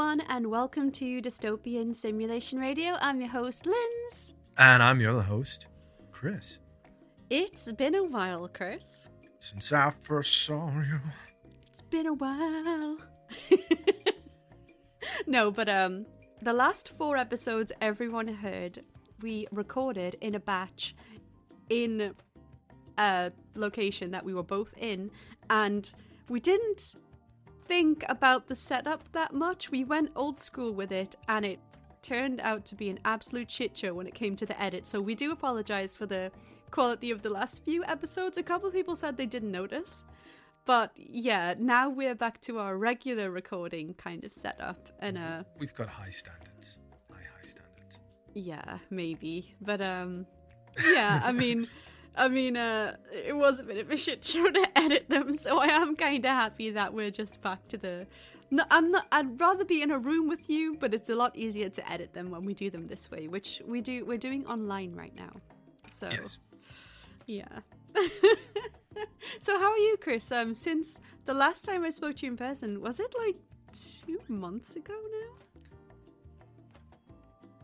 everyone, and welcome to Dystopian Simulation Radio. I'm your host, Linz. And I'm your other host, Chris. It's been a while, Chris. Since I first saw you. It's been a while. No, but the last 4 episodes everyone heard, we recorded in a batch in a location that we were both in, and we didn't think about the setup that much. We went old school with it, and it turned out to be an absolute shit show when it came to the edit, so we do apologize for the quality of the last few episodes. A couple of people said they didn't notice, but yeah, now we're back to our regular recording kind of setup, and we've got high standards. High standards. Yeah, maybe, but yeah, I mean it was a bit of a shit show to edit them, so I am kind of happy that we're just back to the... No, I'd rather be in a room with you, but it's a lot easier to edit them when we do them this way, which we're doing online right now. So, yes. Yeah. So how are you, Chris? Since the last time I spoke to you in person, was it like 2 months ago now?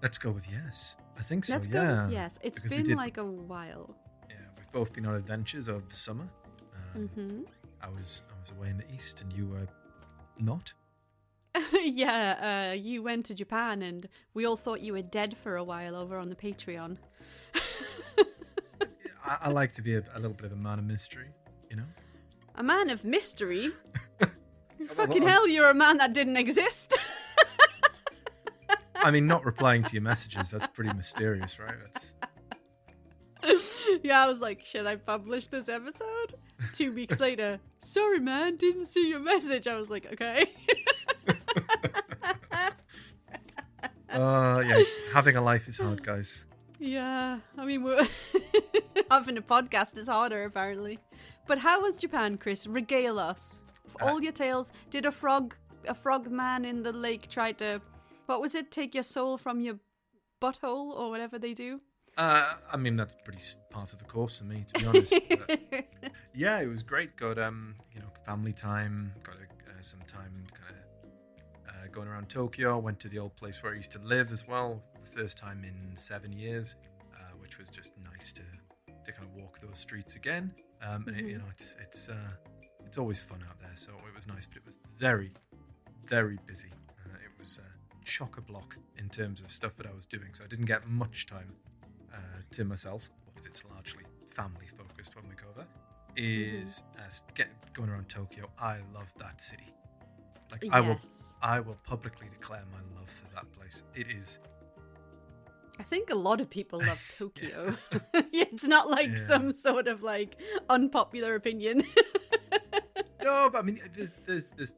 Let's go with yes. I think so, Let's yeah. go with yes. It's because been like a while. Yeah, we've both been on adventures over the summer. I was away in the east and you were not. Yeah, you went to Japan and we all thought you were dead for a while over on the Patreon. I like to be a little bit of a man of mystery, you know? A man of mystery? Fucking hell, you're a man that didn't exist. I mean, not replying to your messages, that's pretty mysterious, right? Yeah, I was like, should I publish this episode? 2 weeks later, sorry man, didn't see your message. I was like, okay. Yeah, having a life is hard, guys. Yeah, I mean, we're having a podcast is harder, apparently. But how was Japan, Chris? Regale us. All your tales. Did a frog man in the lake try to, what was it, take your soul from your butthole or whatever they do? I mean, that's pretty par for the course for me, to be honest. Yeah, it was great. Got family time. Got some time kind of going around Tokyo. Went to the old place where I used to live as well. The first time in 7 years, which was just nice to kind of walk those streets again. And it's always fun out there, so it was nice. But it was very, very busy. It was chock-a-block in terms of stuff that I was doing, so I didn't get much time to myself, because it's largely family focused when we go there, is going around Tokyo. I love that city. Like, yes. I will publicly declare my love for that place. It is. I think a lot of people love Tokyo. It's not like some sort of like unpopular opinion. No, but I mean, there's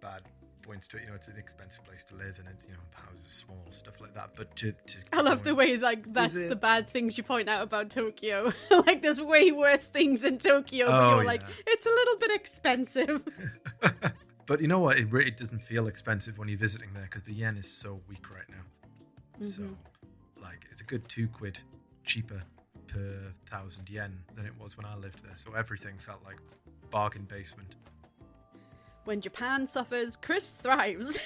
bad points to it. You know, it's an expensive place to live, and it's, houses small, stuff like that. But to I love the way like that's the bad things you point out about Tokyo. Like there's way worse things in Tokyo, but you're like, it's a little bit expensive. But you know what? It really doesn't feel expensive when you're visiting there because the yen is so weak right now. So, like, it's a good £2 cheaper per 1,000 yen than it was when I lived there. So everything felt like bargain basement. When Japan suffers, Chris thrives.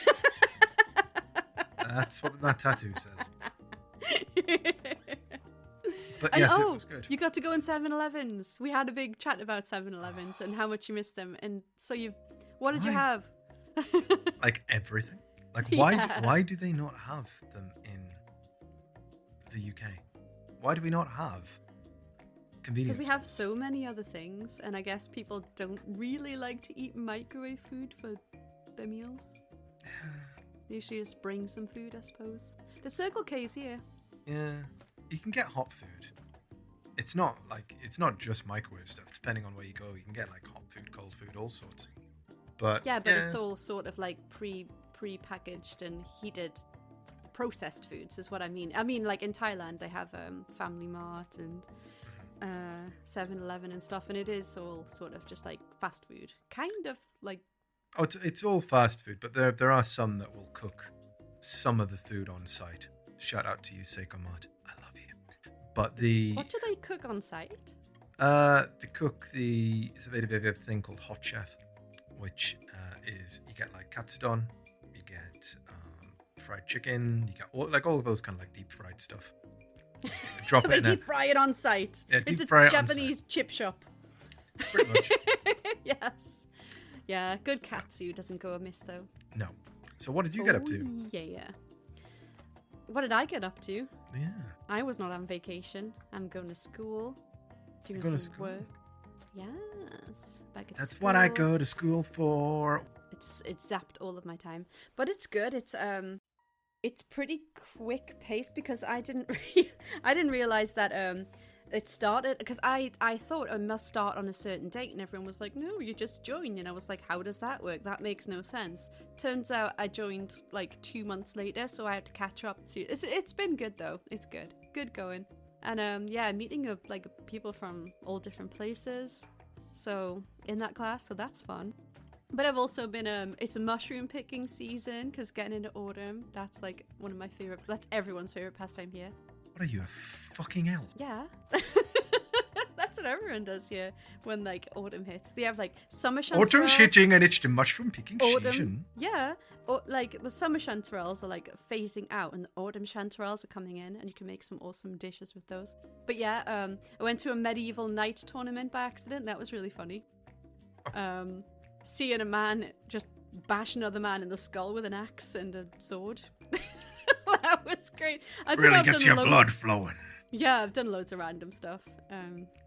That's what that tattoo says. But yes, it was good. You got to go in 7-Elevens. We had a big chat about 7-Elevens and how much you missed them. And so what did you have? Like everything. Like why do they not have them in the UK? Why do we not have convenience? Because we have so many other things, and I guess people don't really like to eat microwave food for their meals. They usually just bring some food, I suppose. The Circle K's here. Yeah, you can get hot food. It's not just microwave stuff. Depending on where you go, you can get like hot food, cold food, all sorts. But it's all sort of like pre-packaged and heated processed foods is what I mean. I mean, like in Thailand, they have Family Mart and 7-Eleven and stuff, and it is all sort of just like fast food, kind of like. Oh, it's all fast food, but there are some that will cook some of the food on site. Shout out to you, Seiko Mart. I love you. But what do they cook on site? It's a thing called Hot Chef, which is you get like katsudon, you get fried chicken. You get all of those kind of like deep fried stuff. Drop it They in deep fry it on site. Yeah, It's deep a fry it on Japanese site. chip shop. Pretty much. Yes. Yeah, good katsu doesn't go amiss though. No. So what did you get up to? Yeah. What did I get up to? Yeah. I was not on vacation. I'm going to school, doing Going to some school? work. Yes. Back at That's school. what I go to school for. It's zapped all of my time, but it's good. It's pretty quick paced because I didn't realize that it started because I thought it must start on a certain date, and everyone was like, no, you just join, and I was like, how does that work? That makes no sense. Turns out I joined like 2 months later, so I had to catch up to. It's been good though. It's good going, and yeah, meeting up like people from all different places. So in that class, so that's fun. But I've also been it's a mushroom picking season because getting into autumn, that's like one of my favorite. That's everyone's favorite pastime here. What are you, a fucking elf? Yeah. That's what everyone does here when like autumn hits. They have like summer chanterelles. Autumn's hitting and it's the mushroom picking Autumn, season. yeah. Or like the summer chanterelles are like phasing out, and the autumn chanterelles are coming in, and you can make some awesome dishes with those. But yeah, I went to a medieval knight tournament by accident. That was really funny. Seeing a man just bash another man in the skull with an axe and a sword. That was great. Really gets your blood flowing. Yeah, I've done loads of random stuff.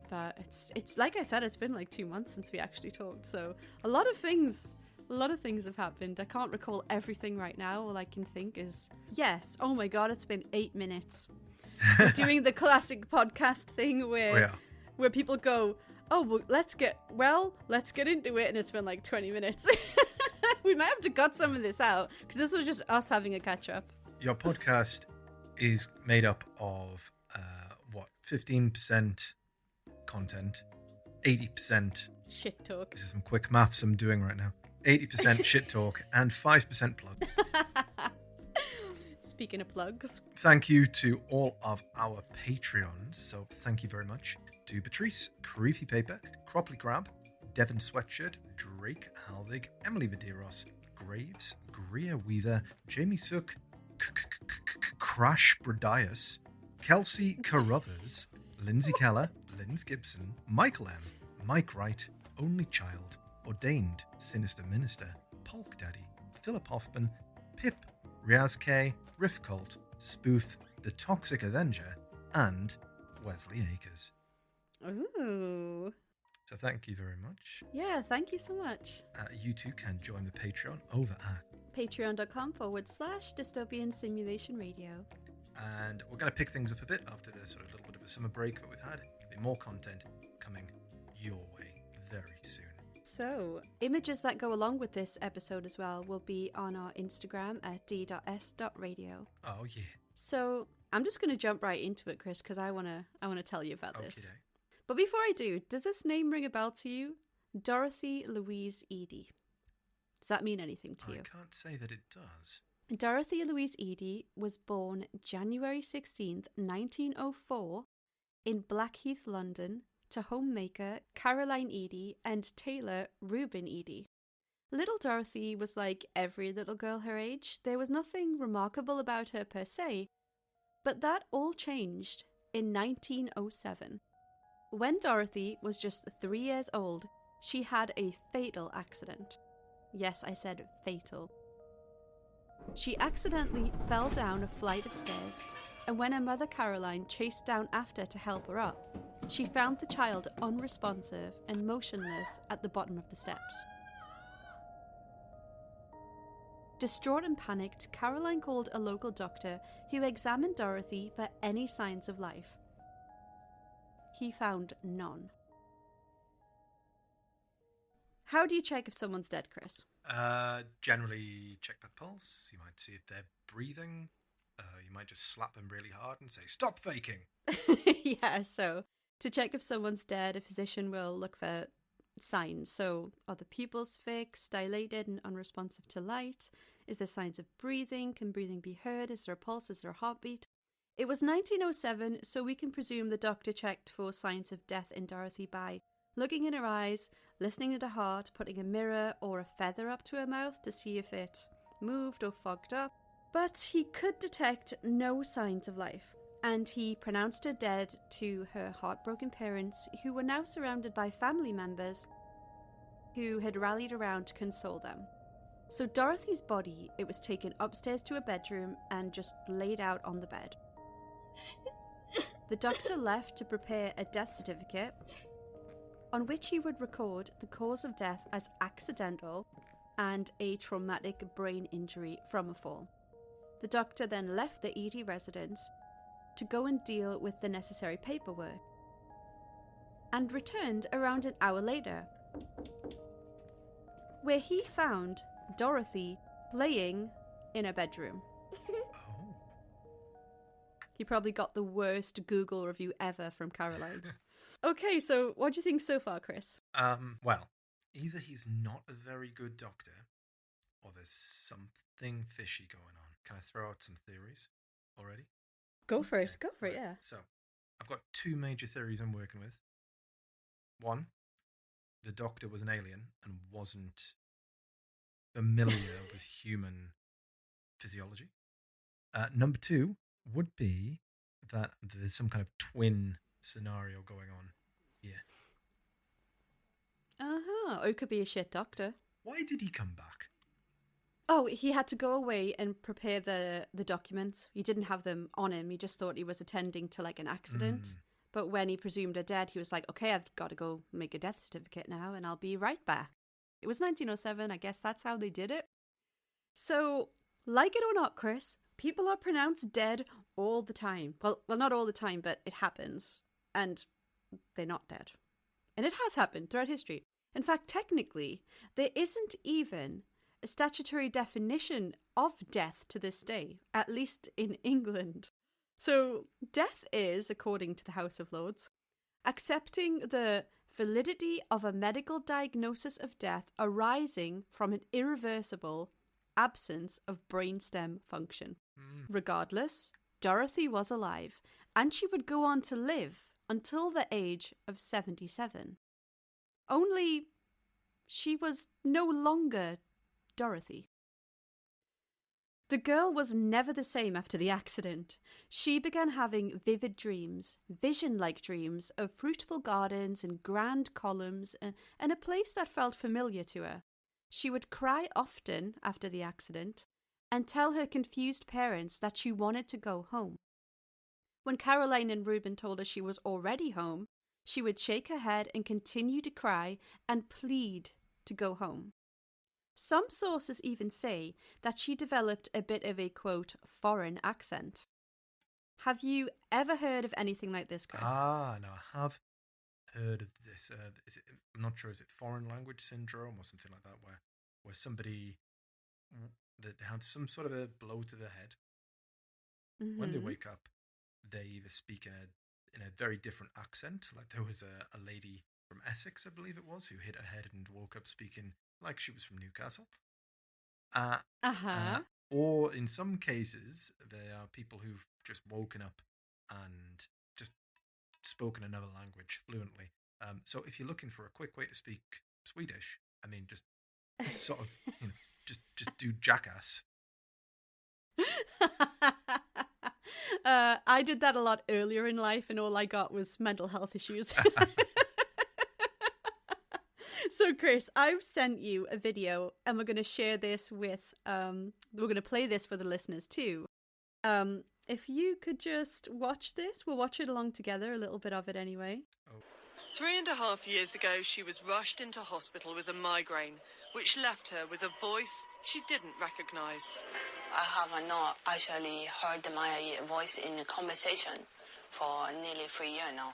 But it's like I said, it's been like 2 months since we actually talked. So a lot of things have happened. I can't recall everything right now. All I can think is, yes, oh my God, it's been 8 minutes. We're doing the classic podcast thing where people go, oh, well, let's get into it. And it's been like 20 minutes. We might have to cut some of this out because this was just us having a catch up. Your podcast is made up of 15% content, 80%. Shit talk. This is some quick maths I'm doing right now. 80% shit talk and 5% plug. Speaking of plugs. Thank you to all of our Patreons. So thank you very much to Patrice, Creepy Paper, Cropley Crab, Devon Sweatshirt, Drake Halvig, Emily Medeiros, Graves, Greer Weaver, Jamie Sook, Crash Bradius, Kelsey Carruthers, Lindsay Keller, Linz Gibson, Michael M, Mike Wright, Only Child, Ordained Sinister Minister, Polk Daddy, Philip Hoffman, Pip, Riaz K, Riff Cult, Spoof, The Toxic Avenger, and Wesley Akers. Ooh. So thank you very much. Yeah, thank you so much. You too can join the Patreon over at patreon.com/dystopian simulation radio. And we're going to pick things up a bit after the sort of little bit of a summer break that we've had. There'll be more content coming your way very soon. So, images that go along with this episode as well will be on our Instagram at d.s.radio. Oh yeah. So, I'm just going to jump right into it, Chris, because I want to tell you about this. Okay. But before I do, does this name ring a bell to you? Dorothy Louise Eady. Does that mean anything to you? I can't say that it does. Dorothy Louise Eady was born January 16th, 1904 in Blackheath, London, to homemaker Caroline Eady and tailor Reuben Eady. Little Dorothy was like every little girl her age. There was nothing remarkable about her per se, but that all changed in 1907. When Dorothy was just 3 years old, she had a fatal accident. Yes, I said fatal. She accidentally fell down a flight of stairs, and when her mother Caroline chased down after to help her up, she found the child unresponsive and motionless at the bottom of the steps. Distraught and panicked, Caroline called a local doctor who examined Dorothy for any signs of life. He found none. How do you check if someone's dead, Chris? Generally check their pulse. You might see if they're breathing. You might just slap them really hard and say, "Stop faking." Yeah, so to check if someone's dead, a physician will look for signs. So are the pupils fixed, dilated and unresponsive to light? Is there signs of breathing? Can breathing be heard? Is there a pulse? Is there a heartbeat? It was 1907, so we can presume the doctor checked for signs of death in Dorothy by looking in her eyes, listening at her heart, putting a mirror or a feather up to her mouth to see if it moved or fogged up. But he could detect no signs of life, and he pronounced her dead to her heartbroken parents, who were now surrounded by family members who had rallied around to console them. So Dorothy's body, it was taken upstairs to a bedroom and just laid out on the bed. The doctor left to prepare a death certificate on which he would record the cause of death as accidental and a traumatic brain injury from a fall. The doctor then left the Eady residence to go and deal with the necessary paperwork and returned around an hour later, where he found Dorothy playing in a bedroom. Oh. He probably got the worst Google review ever from Caroline. Okay, so what do you think so far, Chris? Well, either he's not a very good doctor, or there's something fishy going on. Can I throw out some theories already? Go for it, yeah. So, I've got two major theories I'm working with. One, the doctor was an alien and wasn't familiar with human physiology. Number two would be that there's some kind of twin scenario going on here. Or it could be a shit doctor. Why did he come back? Oh, he had to go away and prepare the documents. He didn't have them on him. He just thought he was attending to like an accident. But when he presumed her dead, he was like, okay, I've got to go make a death certificate now and I'll be right back. It was 1907. I guess that's how they did it. So, like it or not, Chris, people are pronounced dead all the time. Well, not all the time, but it happens. And they're not dead. And it has happened throughout history. In fact, technically, there isn't even a statutory definition of death to this day, at least in England. So, death is, according to the House of Lords, accepting the validity of a medical diagnosis of death arising from an irreversible absence of brainstem function. Regardless, Dorothy was alive, and she would go on to live until the age of 77. Only, she was no longer Dorothy. The girl was never the same after the accident. She began having vivid dreams, vision-like dreams of fruitful gardens and grand columns and a place that felt familiar to her. She would cry often after the accident and tell her confused parents that she wanted to go home. When Caroline and Reuben told her she was already home, she would shake her head and continue to cry and plead to go home. Some sources even say that she developed a bit of a, quote, foreign accent. Have you ever heard of anything like this, Chris? No, I have heard of this. I'm not sure, is it foreign language syndrome or something like that, where somebody, they have some sort of a blow to the head. When they wake up, they either speak in a very different accent, like there was a lady from Essex, I believe it was, who hit her head and woke up speaking like she was from Newcastle. Or in some cases, there are people who've just woken up and just spoken another language fluently. So if you're looking for a quick way to speak Swedish, I mean, just sort of, just do jackass. I did that a lot earlier in life, and all I got was mental health issues. So, Chris, I've sent you a video, and we're going to share this with, we're going to play this for the listeners too. If you could just watch this, we'll watch it along together, a little bit of it anyway. 3.5 years ago, she was rushed into hospital with a migraine, which left her with a voice she didn't recognise. I have not actually heard my voice in a conversation for nearly 3 years now.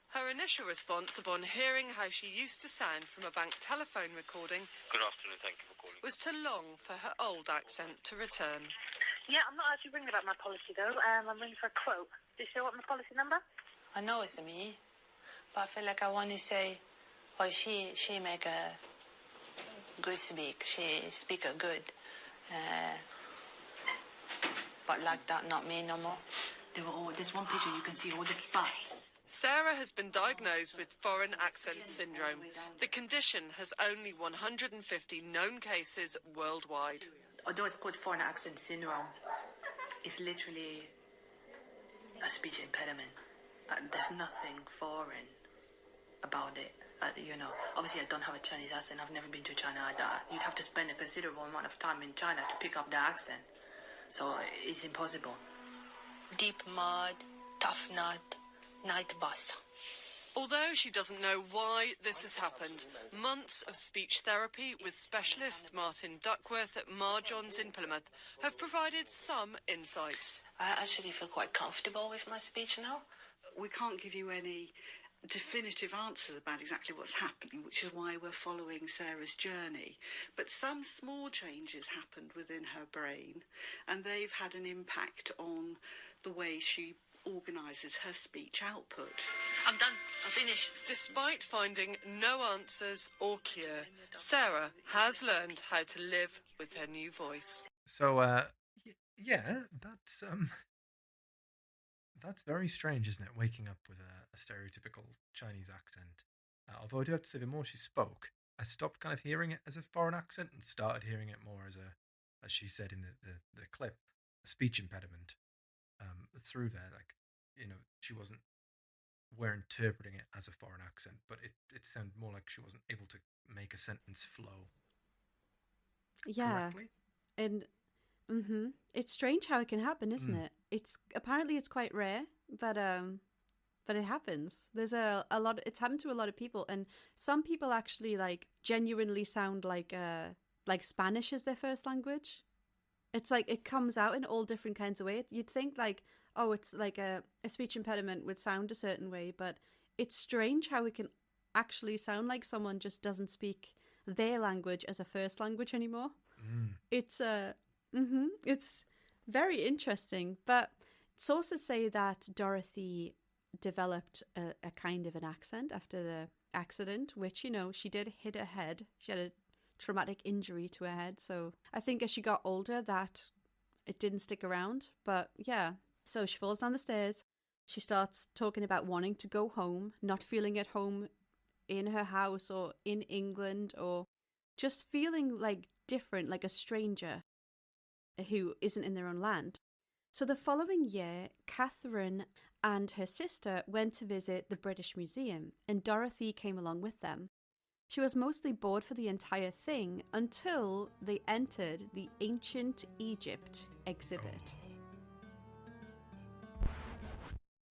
Her initial response upon hearing how she used to sound from a bank telephone recording, Good afternoon, thank you for calling. was to long for her old accent to return. Yeah, I'm not actually ringing about my policy though. I'm ringing for a quote. Do you still want my policy number? I know it's me, but I feel like I want to say, oh, she make a good speak. She speak a good, but like that, not me no more. There's one picture you can see all the sides. Sarah has been diagnosed with foreign accent syndrome. The condition has only 150 known cases worldwide. although it's called foreign accent syndrome, it's literally a speech impediment. There's nothing foreign about it. Obviously I don't have a Chinese accent. I've never been to China. You'd have to spend a considerable amount of time in China to pick up the accent. So it's impossible. Deep mud, tough nut, night bus. Although she doesn't know why this has happened, months of speech therapy with specialist Martin Duckworth at Marjohn's in Plymouth have provided some insights. I actually feel quite comfortable with my speech now. We can't give you any definitive answers about exactly what's happening, which is why we're following Sarah's journey. But some small changes happened within her brain, and they've had an impact on the way she organises her speech output. I'm done. I'm finished. Despite finding no answers or cure, Sarah has learned how to live with her new voice. So, yeah, that's very strange, isn't it? Waking up with a stereotypical Chinese accent. Although I do have to say, the more she spoke, I stopped kind of hearing it as a foreign accent and started hearing it more as as she said in the clip, a speech impediment. Through there, we're interpreting it as a foreign accent, but it sounded more like she wasn't able to make a sentence flow correctly. And it's strange how it can happen, isn't it? It's quite rare, but it happens. There's a lot. It's happened to a lot of people, and some people actually genuinely sound like Spanish is their first language. It's it comes out in all different kinds of ways. You'd think it's a speech impediment would sound a certain way, but it's strange how it can actually sound like someone just doesn't speak their language as a first language anymore. It's very interesting, but sources say that Dorothy developed a kind of an accent after the accident, which, she did hit her head. She had a traumatic injury to her head, so I think as she got older that it didn't stick around. But yeah, so she falls down the stairs. She starts talking about wanting to go home, not feeling at home in her house or in England, or just feeling different, like a stranger who isn't in their own land. So the following year, Catherine and her sister went to visit the British Museum, and Dorothy came along with them. She was mostly bored for the entire thing until they entered the Ancient Egypt exhibit.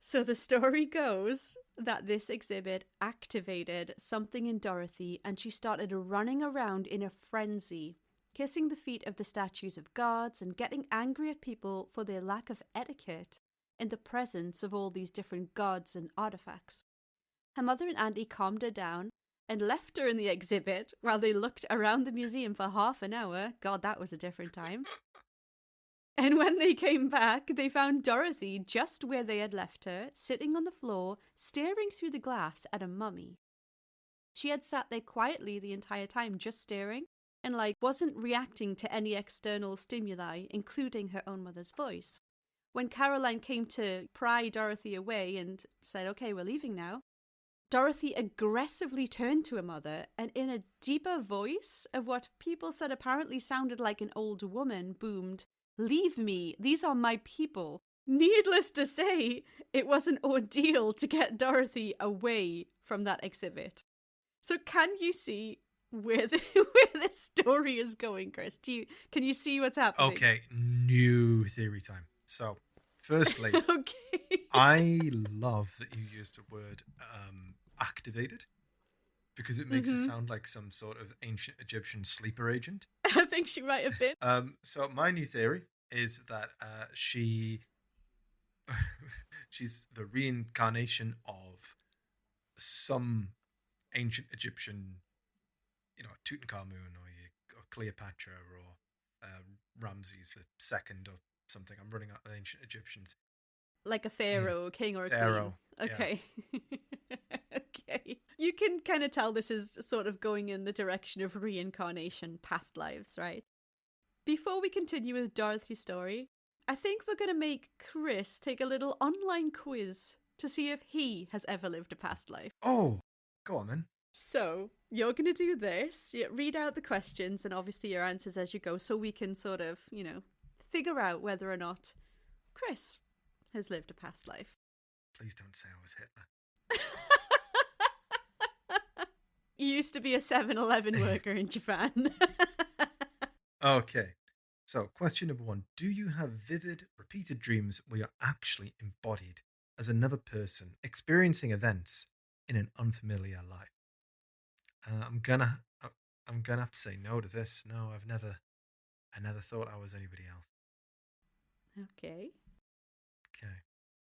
So the story goes that this exhibit activated something in Dorothy, and she started running around in a frenzy, kissing the feet of the statues of gods and getting angry at people for their lack of etiquette in the presence of all these different gods and artifacts. Her mother and auntie calmed her down and left her in the exhibit while they looked around the museum for half an hour. God, that was a different time. And when they came back, they found Dorothy just where they had left her, sitting on the floor, staring through the glass at a mummy. She had sat there quietly the entire time, just staring, and wasn't reacting to any external stimuli, including her own mother's voice. When Caroline came to pry Dorothy away and said, "Okay, we're leaving now," Dorothy aggressively turned to her mother and in a deeper voice of what people said apparently sounded like an old woman boomed, "Leave me, these are my people." Needless to say, it was an ordeal to get Dorothy away from that exhibit. So can you see where the story is going, Chris? Can you see what's happening? Okay, new theory time. So, firstly, okay. I love that you used the word activated, because it makes it sound like some sort of ancient Egyptian sleeper agent. I think she might have been. So my new theory is that she's the reincarnation of some ancient Egyptian, Tutankhamun or Cleopatra or Ramses II or something. I'm running out of ancient Egyptians. Like a pharaoh, a king, or a pharaoh, queen. Okay. Okay. You can kind of tell this is sort of going in the direction of reincarnation, past lives, right? Before we continue with Dorothy's story, I think we're going to make Chris take a little online quiz to see if he has ever lived a past life. Oh, go on then. So you're going to do this. You read out the questions and obviously your answers as you go so we can sort of, figure out whether or not Chris has lived a past life. Please don't say I was Hitler. You used to be a 7-Eleven worker in Japan. Okay. So, question number 1. Do you have vivid, repeated dreams where you're actually embodied as another person experiencing events in an unfamiliar life? I'm gonna have to say no to this. No, I never thought I was anybody else. Okay. Okay.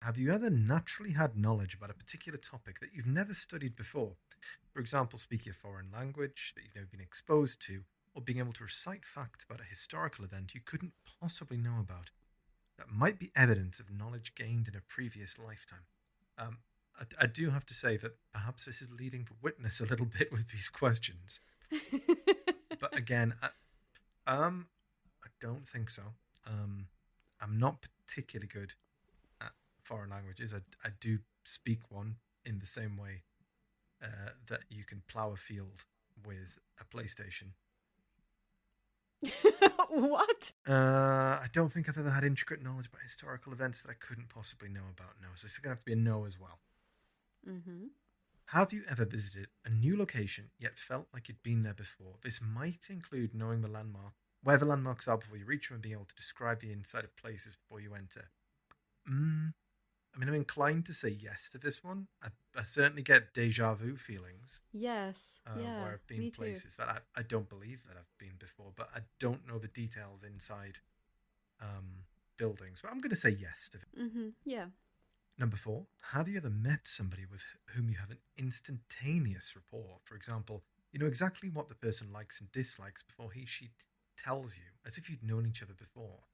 Have you ever naturally had knowledge about a particular topic that you've never studied before? For example, speaking a foreign language that you've never been exposed to, or being able to recite facts about a historical event you couldn't possibly know about. That might be evidence of knowledge gained in a previous lifetime. I do have to say that perhaps this is leading the witness a little bit with these questions. But again, I don't think so. I'm not particularly good at foreign languages. I do speak one in the same way that you can plow a field with a PlayStation. What? I don't think I've ever had intricate knowledge about historical events that I couldn't possibly know about. No, so it's going to have to be a no as well. Mm-hmm. Have you ever visited a new location yet felt like you'd been there before? This might include knowing where the landmarks are before you reach them and being able to describe the inside of places before you enter. I'm inclined to say yes to this one. I certainly get deja vu feelings. Yes. Where I've been places that I don't believe that I've been before, but I don't know the details inside buildings. But I'm going to say yes to it. Mm-hmm. Yeah. Number 4, have you ever met somebody with whom you have an instantaneous rapport? For example, you know exactly what the person likes and dislikes before she tells you, as if you'd known each other before.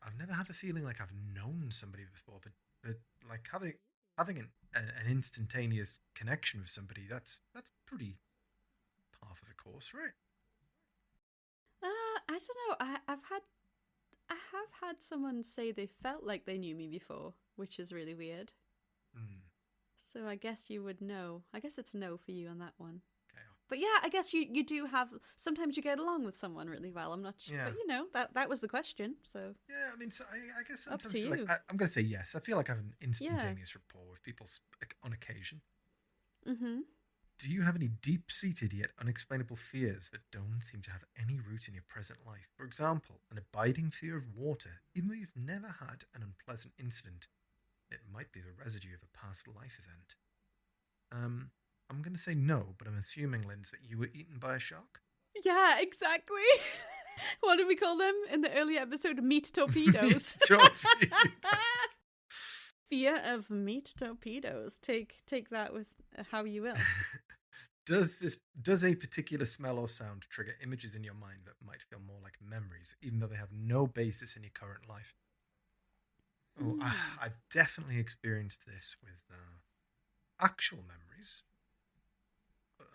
I've never had the feeling like I've known somebody before, but like having an instantaneous connection with somebody, that's pretty par for the course, right? I don't know. I have had someone say they felt like they knew me before, which is really weird. So I guess you would know. I guess it's no for you on that one. Okay. But yeah, I guess you do have. Sometimes you get along with someone really well. I'm not sure, Yeah. but that was the question. So Yeah, I mean, so I guess Up sometimes to I feel like you. I'm going to say yes. I feel like I have an instantaneous rapport with people on occasion. mm-hmm. Do you have any deep-seated yet unexplainable fears that don't seem to have any root in your present life? For example, an abiding fear of water, even though you've never had an unpleasant incident. It might be the residue of a past life event. I'm going to say no, but I'm assuming, Linz, that you were eaten by a shark? Yeah, exactly. What did we call them in the earlier episode? Meat torpedoes. Torpedoes. Fear of meat torpedoes. Take that with how you will. Does a particular smell or sound trigger images in your mind that might feel more like memories, even though they have no basis in your current life? Oh, I've definitely experienced this with actual memories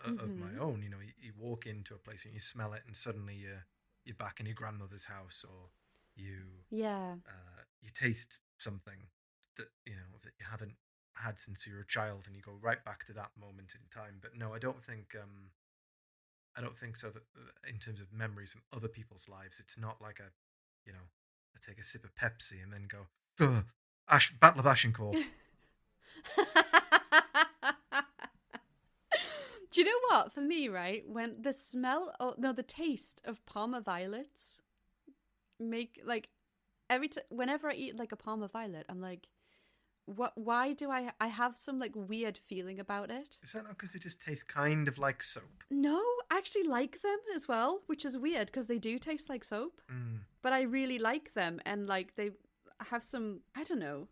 of my own. You know, you walk into a place and you smell it, and suddenly you're back in your grandmother's house, or you taste something that you haven't had since you were a child, and you go right back to that moment in time. But no, I don't think so. That in terms of memories from other people's lives, it's not like I take a sip of Pepsi and then go, ugh, Battle of Agincourt. Do you know what? For me, right, when the taste of Parma violets whenever I eat like a Parma violet, I'm like, what? Why do I have some like weird feeling about it? Is that not because they just taste kind of like soap? No, I actually like them as well, which is weird because they do taste like soap. But I really like them, and like they have some, I don't know,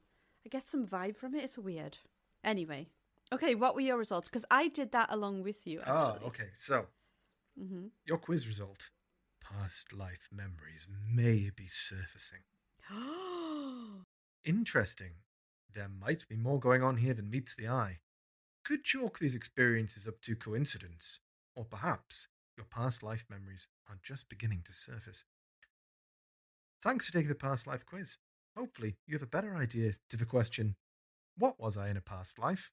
I get some vibe from it. It's weird. Anyway, okay, what were your results? Because I did that along with you, actually. Oh, okay. So, your quiz result. Past life memories may be surfacing. Interesting. There might be more going on here than meets the eye. Could chalk these experiences up to coincidence, or perhaps your past life memories are just beginning to surface. Thanks for taking the past life quiz. Hopefully, you have a better idea to the question, what was I in a past life?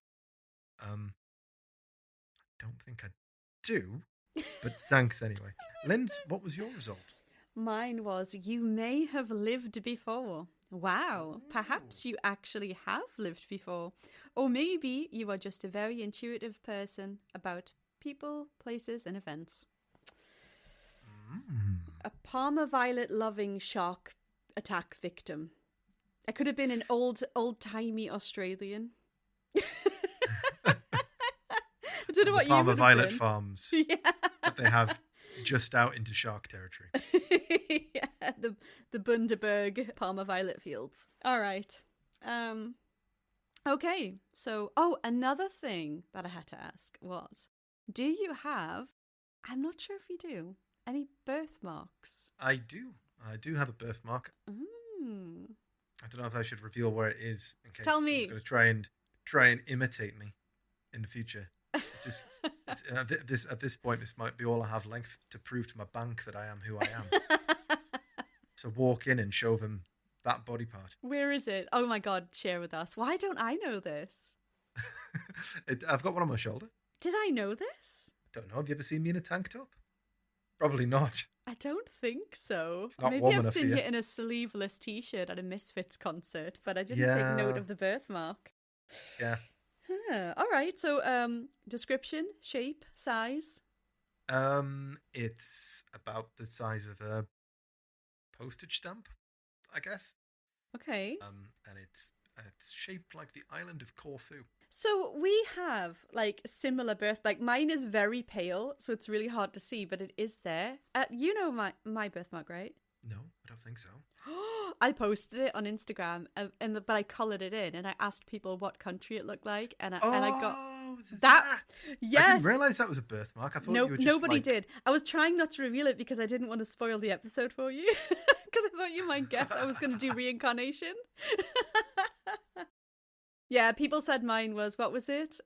don't think I do, but thanks anyway. Linz, what was your result? Mine was you may have lived before. Wow, perhaps you actually have lived before. Or maybe you are just a very intuitive person about people, places, and events. A Parma Violet loving shark attack victim. I could have been an old-timey Australian. I don't know what you Palmer would have Violet been. farms Yeah. that they have just out into shark territory. Yeah, the Bundaberg Palmer Violet fields. All right. Okay. So, another thing that I had to ask was, do you have, I'm not sure if you do, any birthmarks? I do. I do have a birthmark. Mm. I don't know if I should reveal where it is in case Tell someone's me. going to try and imitate me in the future. It's just at this point, this might be all I have left to prove to my bank that I am who I am. So walk in and show them that body part. Where is it? Oh my God, share with us. Why don't I know this? I've got one on my shoulder. Did I know this? Don't know. Have you ever seen me in a tank top? Probably not. I don't think so. It's not Maybe warm I've enough seen for you you. in a sleeveless t-shirt at a Misfits concert, but I didn't take note Yeah. of the birthmark. Yeah. All right. So, description, shape, size. It's about the size of a postage stamp, I guess. Okay. And it's shaped like the island of Corfu. So we have like similar like mine is very pale, so it's really hard to see, but it is there. You know my birthmark, right? No, I don't think so. I posted it on Instagram, but I coloured it in, and I asked people what country it looked like, and I got that. Yes. I didn't realise that was a birthmark. I thought you were just nobody like... did. I was trying not to reveal it because I didn't want to spoil the episode for you, because I thought you might guess I was going to do reincarnation. Yeah, people said mine was, what was it?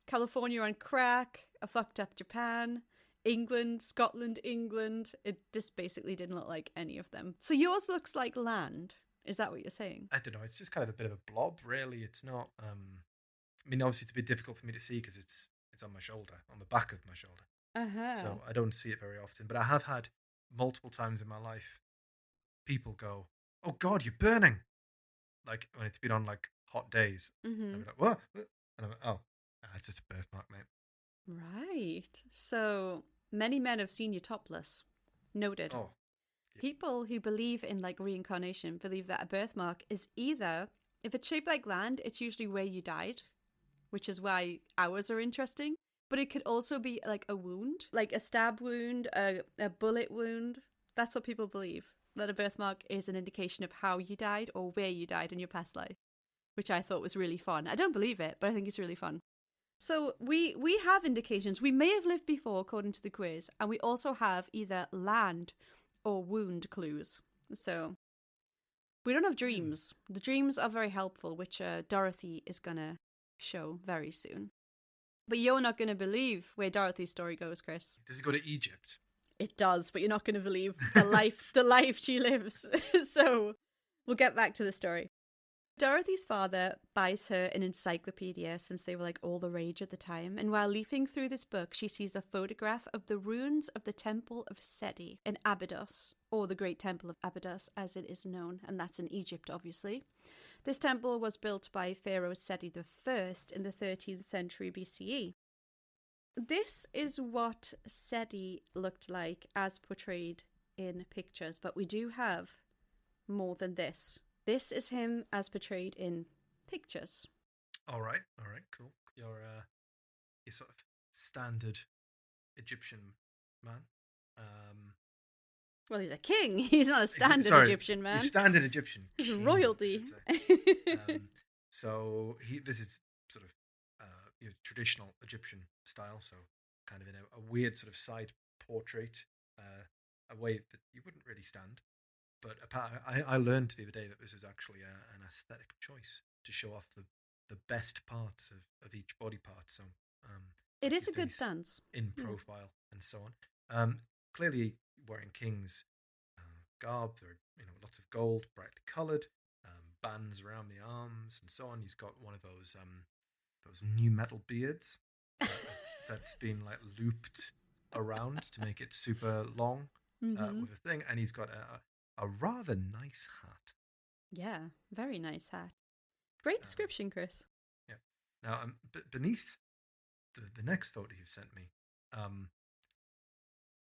California on crack, a fucked up Japan, England, Scotland, England. It just basically didn't look like any of them. So yours looks like land. Is that what you're saying? I don't know. It's just kind of a bit of a blob, really. It's not... I mean, obviously, it's a bit difficult for me to see because it's on my shoulder, on the back of my shoulder. Uh-huh. So I don't see it very often. But I have had multiple times in my life people go, "Oh God, you're burning!" Like when it's been on like hot days. Mm-hmm. I'll be like, "What?" And I'm like, "Oh, it's just a birthmark, mate." Right. So many men have seen you topless. Noted. Oh, yeah. People who believe in like reincarnation believe that a birthmark is either, if it's shaped like land, it's usually where you died, which is why ours are interesting. But it could also be like a wound, like a stab wound, a bullet wound. That's what people believe. That a birthmark is an indication of how you died or where you died in your past life, which I thought was really fun. I don't believe it, but I think it's really fun. So we have indications. We may have lived before, according to the quiz, and we also have either land or wound clues. So we don't have dreams. The dreams are very helpful, which Dorothy is going to show very soon. But you're not going to believe where Dorothy's story goes, Chris. Does it go to Egypt? It does, but you're not going to believe the life she lives. So we'll get back to the story. Dorothy's father buys her an encyclopedia since they were like all the rage at the time. And while leafing through this book, she sees a photograph of the ruins of the Temple of Sety in Abydos, or the Great Temple of Abydos as it is known. And that's in Egypt, obviously. This temple was built by Pharaoh Sety I in the 13th century BCE. This is what Sety looked like as portrayed in pictures, but we do have more than this. This is him as portrayed in pictures. All right, cool. You're sort of standard Egyptian man. Well, he's a king. He's not a standard Egyptian man. He's standard Egyptian. He's king, royalty. I should say. So this is sort of traditional Egyptian style. So kind of in a weird sort of side portrait, a way that you wouldn't really stand. But I learned the other day that this is actually an aesthetic choice to show off the best parts of each body part. So it is a your good face stance. In profile and so on. Clearly wearing king's garb. There are lots of gold, brightly coloured, bands around the arms and so on. He's got one of those new metal beards. that's been like looped around to make it super long with a thing, and he's got a rather nice hat. Yeah, very nice hat. Great description, Chris. Yeah. Now, beneath the next photo you sent me,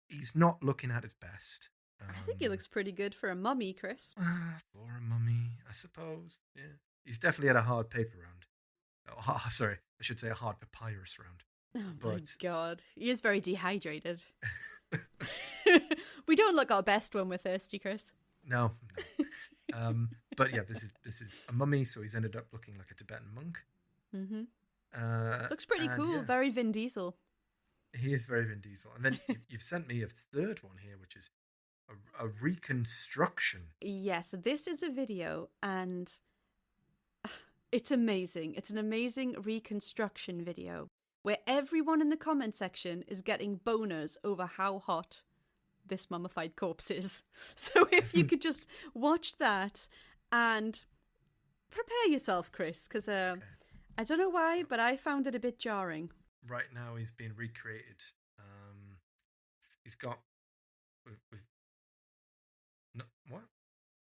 he's not looking at his best. I think he looks pretty good for a mummy, Chris. For a mummy, I suppose. Yeah. He's definitely had a hard paper round. Oh, sorry, I should say a hard papyrus round. Oh my God. He is very dehydrated. We don't look our best when we're thirsty, Chris. No. But yeah, this is a mummy, so he's ended up looking like a Tibetan monk. Mm-hmm. Looks pretty cool. Yeah. Very Vin Diesel. He is very Vin Diesel. And then you've sent me a third one here, which is a reconstruction. Yes, this is a video, and it's amazing. It's an amazing reconstruction video where everyone in the comment section is getting boners over how hot this mummified corpse is. So if you could just watch that and prepare yourself, Chris, because I don't know why, but I found it a bit jarring. Right now he's been recreated. He's got no, what?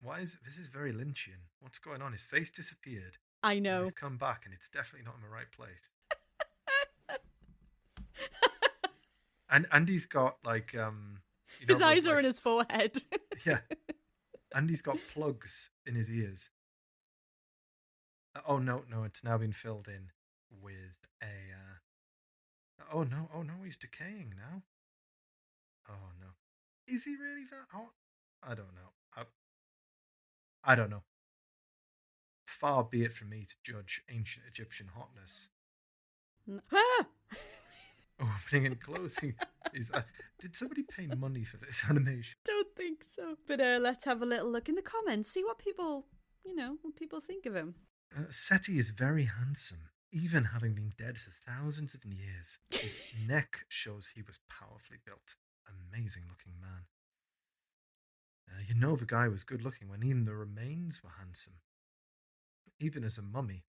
Why is this is very Lynchian? What's going on? His face disappeared. I know. He's come back, and it's definitely not in the right place. and he's got like his eyes are in his forehead. Yeah, and he's got plugs in his ears. Oh no, it's now been filled in with a. Oh no, he's decaying now. Oh no, is he really that hot? I don't know. I don't know. Far be it from me to judge ancient Egyptian hotness. Opening and closing is. Did somebody pay money for this animation? Don't think so. But let's have a little look in the comments. See what people, what people think of him. Sety is very handsome, even having been dead for thousands of years. His neck shows he was powerfully built. Amazing looking man. The guy was good looking when even the remains were handsome. Even as a mummy,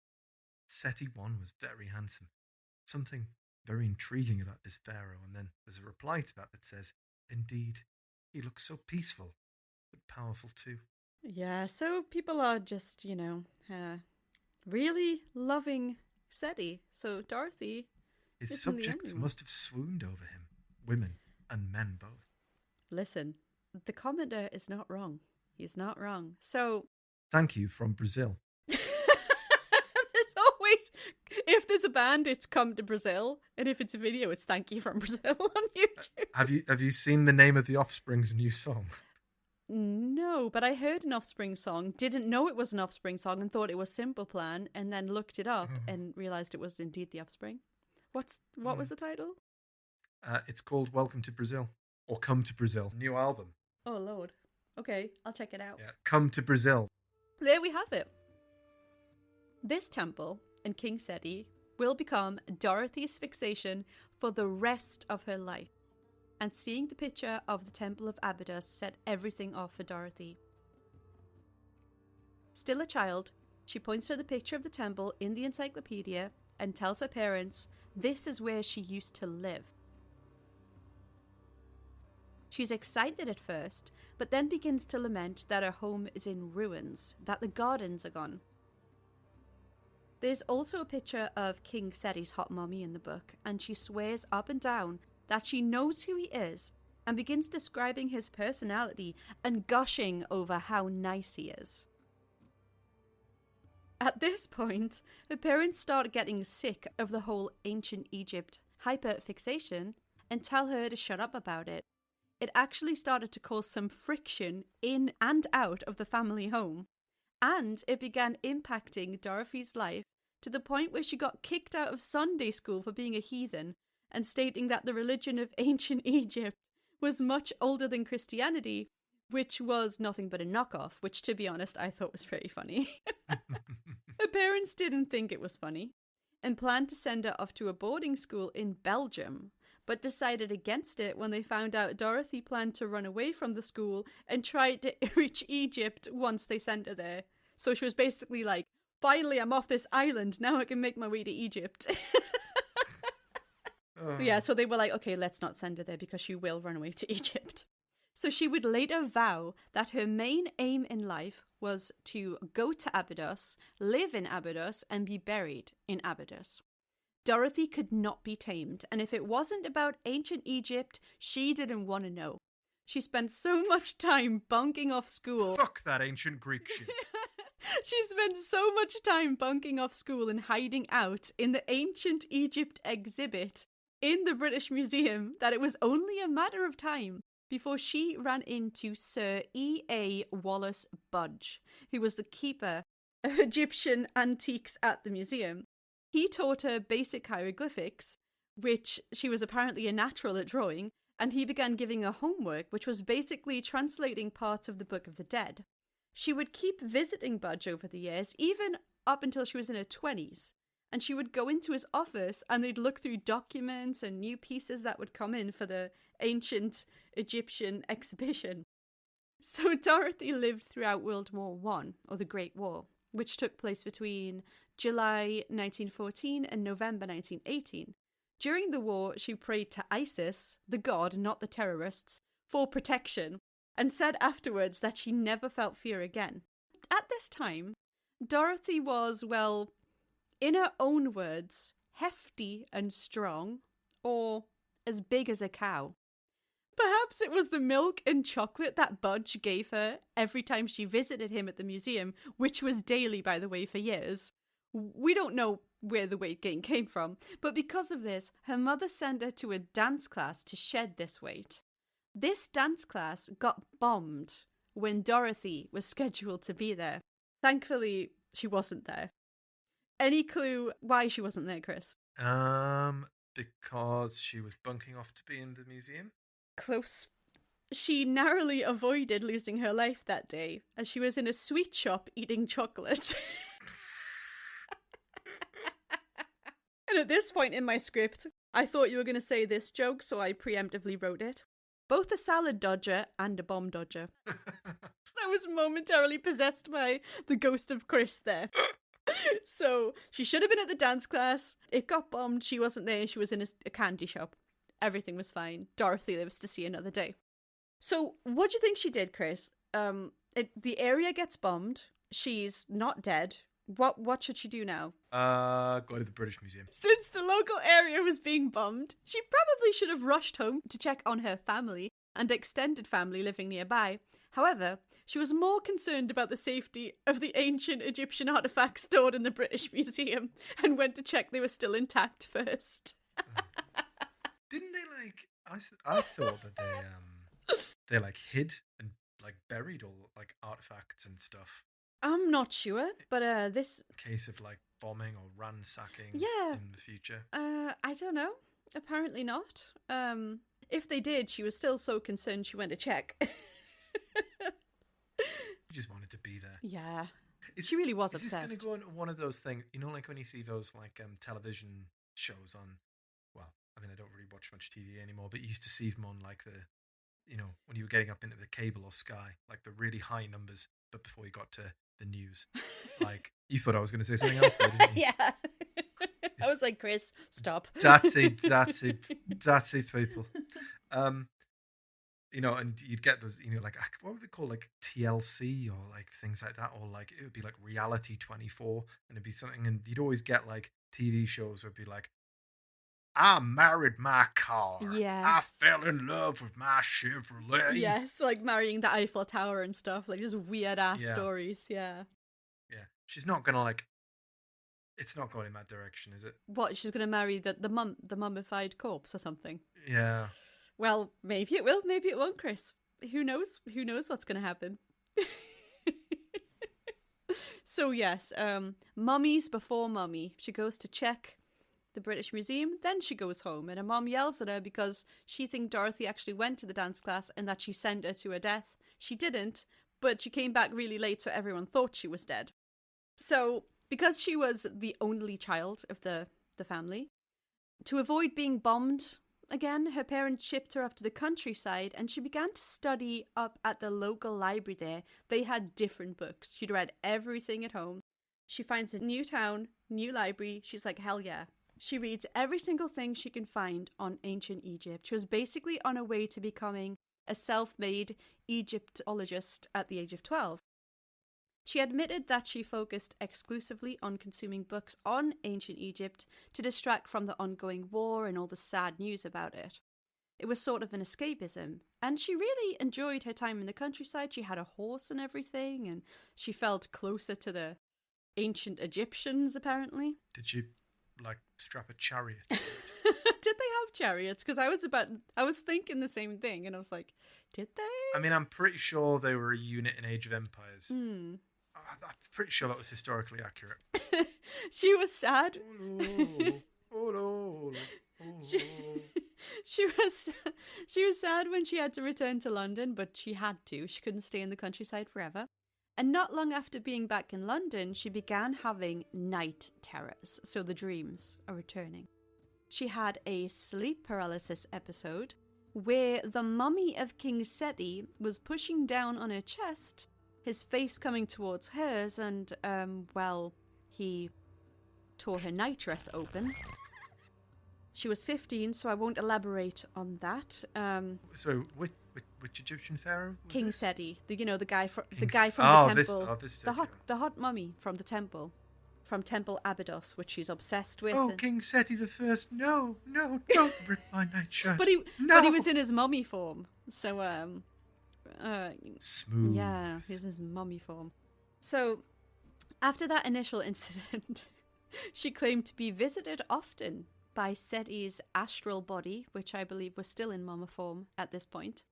Sety I was very handsome. Something very intriguing about this pharaoh, and then there's a reply to that says, indeed, he looks so peaceful, but powerful too. Yeah, so people are just, really loving Sety. So Dorothy, his subjects must have swooned over him, women and men both. Listen, the commenter is not wrong. He's not wrong. So thank you from Brazil. There's always, if there's a band, it's come to Brazil, and if it's a video, it's thank you from Brazil on YouTube. Have you seen the name of the Offspring's new song? No, but I heard an Offspring song, didn't know it was an Offspring song, and thought it was Simple Plan, and then looked it up and realised it was indeed the Offspring. What was the title? It's called Welcome to Brazil, or Come to Brazil. New album. Oh Lord. Okay, I'll check it out. Yeah, Come to Brazil. There we have it. This temple and King Sety will become Dorothy's fixation for the rest of her life. And seeing the picture of the Temple of Abydos set everything off for Dorothy. Still a child, she points to the picture of the temple in the encyclopedia and tells her parents this is where she used to live. She's excited at first, but then begins to lament that her home is in ruins, that the gardens are gone. There's also a picture of King Sety's hot mummy in the book, and she swears up and down that she knows who he is and begins describing his personality and gushing over how nice he is. At this point, her parents start getting sick of the whole ancient Egypt hyperfixation and tell her to shut up about it. It actually started to cause some friction in and out of the family home, and it began impacting Dorothy's life to the point where she got kicked out of Sunday school for being a heathen and stating that the religion of ancient Egypt was much older than Christianity, which was nothing but a knockoff, which, to be honest, I thought was pretty funny. Her parents didn't think it was funny and planned to send her off to a boarding school in Belgium, but decided against it when they found out Dorothy planned to run away from the school and tried to reach Egypt once they sent her there. So she was basically like, finally I'm off this island, now I can make my way to Egypt. Yeah, so they were like, okay, let's not send her there because she will run away to Egypt. So she would later vow that her main aim in life was to go to Abydos, live in Abydos, and be buried in Abydos. Dorothy could not be tamed, and if it wasn't about ancient Egypt, she didn't want to know. She spent so much time bunking off school. Fuck that ancient Greek shit. She spent so much time bunking off school and hiding out in the ancient Egypt exhibit in the British Museum that it was only a matter of time before she ran into Sir E.A. Wallace Budge, who was the keeper of Egyptian antiques at the museum. He taught her basic hieroglyphics, which she was apparently a natural at drawing, and he began giving her homework, which was basically translating parts of the Book of the Dead. She would keep visiting Budge over the years, even up until she was in her 20s. And she would go into his office and they'd look through documents and new pieces that would come in for the ancient Egyptian exhibition. So Dorothy lived throughout World War I, or the Great War, which took place between July 1914 and November 1918. During the war, she prayed to Isis, the god, not the terrorists, for protection, and said afterwards that she never felt fear again. At this time, Dorothy was, well, in her own words, hefty and strong, or as big as a cow. Perhaps it was the milk and chocolate that Budge gave her every time she visited him at the museum, which was daily, by the way, for years. We don't know where the weight gain came from, but because of this, her mother sent her to a dance class to shed this weight. This dance class got bombed when Dorothy was scheduled to be there. Thankfully, she wasn't there. Any clue why she wasn't there, Chris? Because she was bunking off to be in the museum? Close. She narrowly avoided losing her life that day, as she was in a sweet shop eating chocolate. And at this point in my script, I thought you were going to say this joke, so I preemptively wrote it. Both a salad dodger and a bomb dodger. I was momentarily possessed by the ghost of Chris there. So she should have been at the dance class. It got bombed. She wasn't there. She was in a candy shop. Everything was fine. Dorothy lives to see another day. So what do you think she did, Chris? The area gets bombed. She's not dead. What should she do now? Go to the British Museum. Since the local area was being bombed, she probably should have rushed home to check on her family and extended family living nearby. However, she was more concerned about the safety of the ancient Egyptian artifacts stored in the British Museum and went to check they were still intact first. Didn't they I thought that they hid and buried all artifacts and stuff. I'm not sure, but this case of bombing or ransacking yeah. in the future. I don't know. Apparently not. If they did, she was still so concerned she went to check. She just wanted to be there. Yeah. She really was obsessed. Is this going to go into one of those things, when you see those television shows on, well, I mean, I don't really watch much TV anymore, but you used to see them on when you were getting up into the cable or Sky, the really high numbers, but before you got to the news. You thought I was going to say something else there, didn't you? Yeah. I was like, Chris, stop. Datty people. And you'd get those, what would they call, TLC or things like that, or it would be Reality 24, and it'd be something, and you'd always get TV shows would be I married my car. Yes. I fell in love with my Chevrolet. Yes, marrying the Eiffel Tower and stuff, just weird ass stories. Yeah. Yeah. She's not gonna it's not going in that direction, is it? What, she's gonna marry the mummified corpse or something? Yeah. Well, maybe it will, maybe it won't, Chris. Who knows? Who knows what's gonna happen? So yes, mummies before mummy. She goes to check the British Museum, then she goes home, and her mom yells at her because she thinks Dorothy actually went to the dance class and that she sent her to her death. She didn't, but she came back really late, so everyone thought she was dead. So, because she was the only child of the family, to avoid being bombed again, her parents shipped her off to the countryside, and she began to study up at the local library there. They had different books. She'd read everything at home. She finds a new town, new library. She's like, hell yeah. She reads every single thing she can find on ancient Egypt. She was basically on her way to becoming a self-made Egyptologist at the age of 12. She admitted that she focused exclusively on consuming books on ancient Egypt to distract from the ongoing war and all the sad news about it. It was sort of an escapism, and she really enjoyed her time in the countryside. She had a horse and everything, and she felt closer to the ancient Egyptians, apparently. Did she, like, strap a chariot? Did they have chariots? Because I was thinking the same thing, and I was like, did they? I mean, I'm pretty sure they were a unit in Age of Empires. Hmm. I'm pretty sure that was historically accurate. She was sad. She was sad when she had to return to London, but she had to. She couldn't stay in the countryside forever. And not long after being back in London, she began having night terrors, so the dreams are returning. She had a sleep paralysis episode where the mummy of King Sety was pushing down on her chest, his face coming towards hers, and, he tore her nightdress open. She was 15, so I won't elaborate on that. So, which Egyptian pharaoh was King this? Sety, the guy from King the temple, This the hot mummy from the temple, from Temple Abydos, which she's obsessed with. Oh, King Sety the First! No, don't rip my nightshirt. But he was in his mummy form, so smooth. yeah, he's in his mummy form. So, after that initial incident, she claimed to be visited often by Sety's astral body, which I believe was still in mummy form at this point.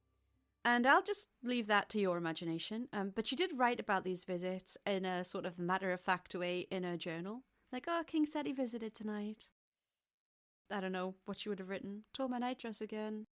And I'll just leave that to your imagination. But she did write about these visits in a sort of matter-of-fact way in her journal. Like, oh, King Sety visited tonight. I don't know what she would have written. Tore my nightdress again.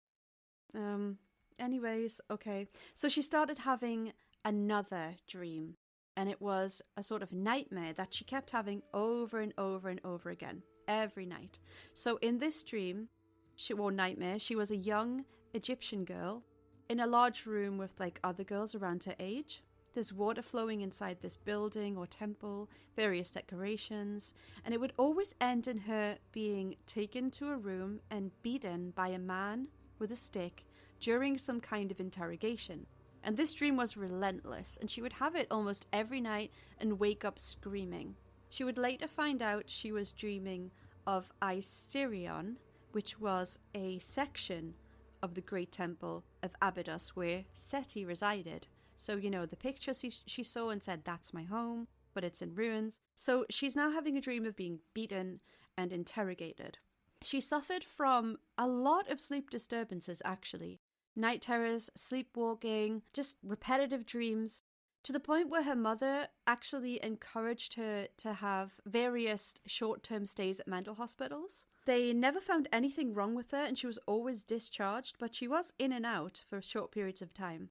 Anyways, okay. So she started having another dream. And it was a sort of nightmare that she kept having over and over and over again. Every night. So in this dream, she was a young Egyptian girl in a large room with like other girls around her age. There's water flowing inside this building or temple, various decorations, and it would always end in her being taken to a room and beaten by a man with a stick during some kind of interrogation. And this dream was relentless, and she would have it almost every night and wake up screaming. She would later find out she was dreaming of Isirion, which was a section of the Great Temple of Abydos where Sety resided. So, the pictures she saw and said, that's my home, but it's in ruins. So she's now having a dream of being beaten and interrogated. She suffered from a lot of sleep disturbances, actually. Night terrors, sleepwalking, just repetitive dreams, to the point where her mother actually encouraged her to have various short-term stays at mental hospitals. They never found anything wrong with her, and she was always discharged, but she was in and out for short periods of time.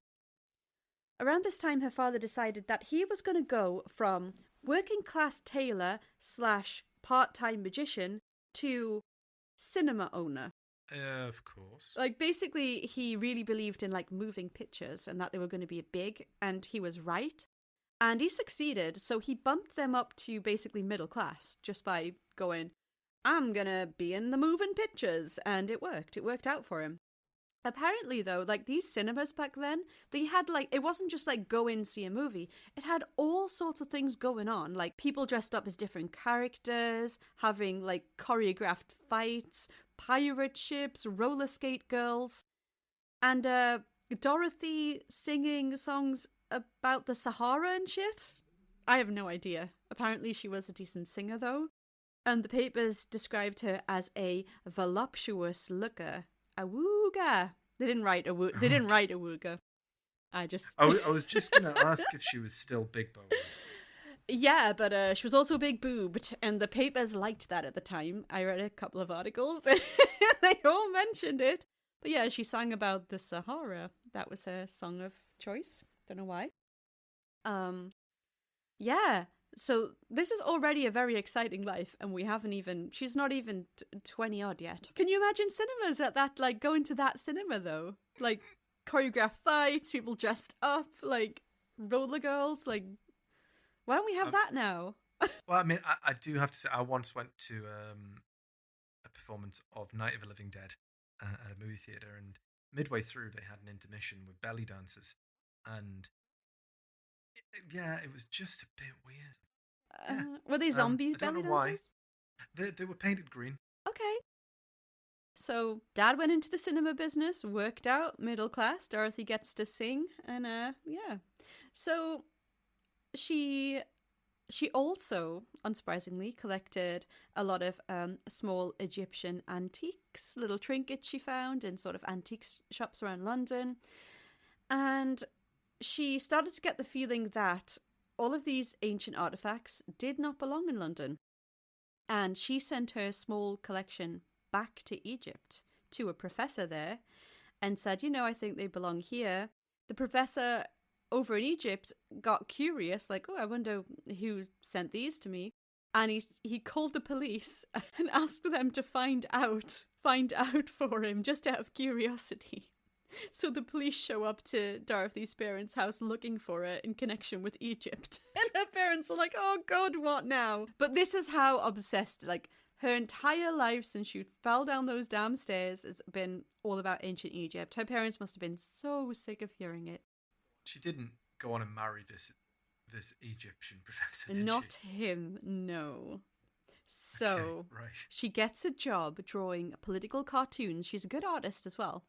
Around this time, her father decided that he was going to go from working-class tailor / part-time magician to cinema owner. Of course. Like, basically, he really believed in, like, moving pictures and that they were going to be big, and he was right. And he succeeded, so he bumped them up to basically middle class just by going, I'm gonna be in the moving pictures, and it worked. It worked out for him. Apparently, though, like, these cinemas back then, they had, like, it wasn't just, like, go in, see a movie. It had all sorts of things going on, like people dressed up as different characters, having, like, choreographed fights, pirate ships, roller skate girls, and Dorothy singing songs about the Sahara and shit. I have no idea. Apparently she was a decent singer, though. And the papers described her as a voluptuous looker. Awooga. They didn't write awooga. I was just going to ask if she was still big boned. Yeah, but she was also big boobed, and the papers liked that at the time. I read a couple of articles. They all mentioned it. But yeah, she sang about the Sahara. That was her song of choice. Don't know why. Yeah. So this is already a very exciting life, and she's not even 20 odd yet. Can you imagine cinemas at that, like, going to that cinema though? Like, choreographed fights, people dressed up, like, roller girls, like, why don't we have that now? Well, I mean, I do have to say, I once went to performance of Night of the Living Dead at a movie theatre, and midway through they had an intermission with belly dancers, and it was just a bit weird. Were they zombie I don't belly know why. dancers? They were painted green. Okay. So Dad went into the cinema business, worked out, middle class. Dorothy gets to sing, and yeah. So she also, unsurprisingly, collected a lot of small Egyptian antiques, little trinkets she found in sort of antique shops around London. And she started to get the feeling that all of these ancient artifacts did not belong in London. And she sent her small collection back to Egypt to a professor there and said, I think they belong here. The professor over in Egypt got curious, like, I wonder who sent these to me. And he called the police and asked them to find out for him, just out of curiosity. So the police show up to Dorothy's parents' house looking for her in connection with Egypt. And her parents are like, oh God, what now? But this is how obsessed, like, her entire life since she fell down those damn stairs has been all about ancient Egypt. Her parents must have been so sick of hearing it. She didn't go on and marry this Egyptian professor, did Not she? him, no. So Okay, right. she gets a job drawing political cartoons. She's a good artist as well.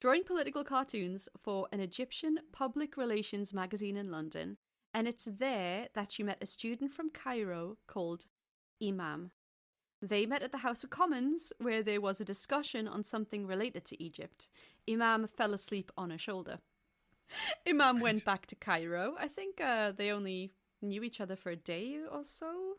Drawing political cartoons for an Egyptian public relations magazine in London. And it's there that she met a student from Cairo called Imam. They met at the House of Commons, where there was a discussion on something related to Egypt. Imam fell asleep on her shoulder. Imam went back to Cairo. I think they only knew each other for a day or so.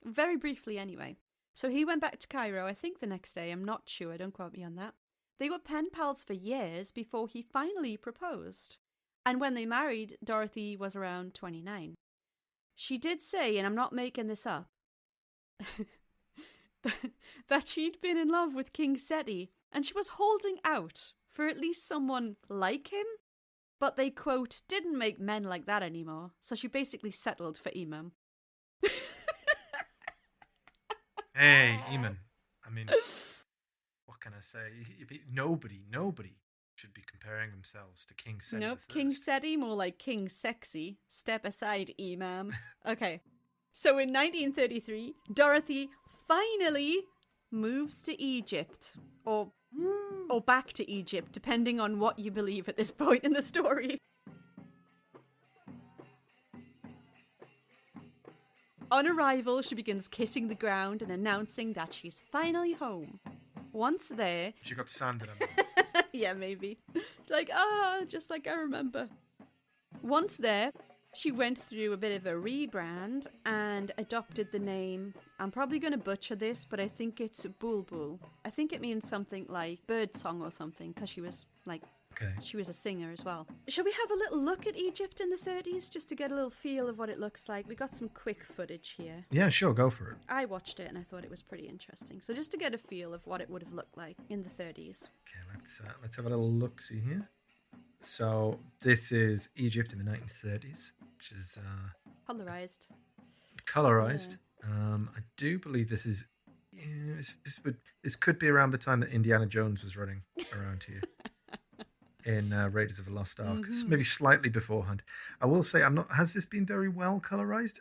Very briefly anyway. So he went back to Cairo, I think the next day. I'm not sure, don't quote me on that. They were pen pals for years before he finally proposed. And when they married, Dorothy was around 29. She did say, and I'm not making this up, that she'd been in love with King Sety, and she was holding out for at least someone like him. But they, quote, didn't make men like that anymore, so she basically settled for Imam. Hey, Eamon. I mean, what can I say? Nobody should be comparing themselves to King Sety. Nope, King Sety, more like King Sexy. Step aside, Imam. Okay. So in 1933, Dorothy finally moves to Egypt. Or back to Egypt, depending on what you believe at this point in the story. On arrival, she begins kissing the ground and announcing that she's finally home. Once there... She got sand in her mouth. Yeah, maybe. She's like, just like I remember. Once there, she went through a bit of a rebrand and adopted the name... I'm probably going to butcher this, but I think it's Bulbul. I think it means something like bird song or something, because she was like... Okay. She was a singer as well. Shall we have a little look at Egypt in the 30s, just to get a little feel of what it looks like? We got some quick footage here. Yeah, sure, go for it. I watched it and I thought it was pretty interesting. So just to get a feel of what it would have looked like in the 30s. Okay, let's have a little look-see here. So this is Egypt in the 1930s, which is Polarized. colorized. Yeah. I do believe this is this could be around the time that Indiana Jones was running around here. In Raiders of the Lost Ark, maybe slightly beforehand. I will say, has this been very well colorized?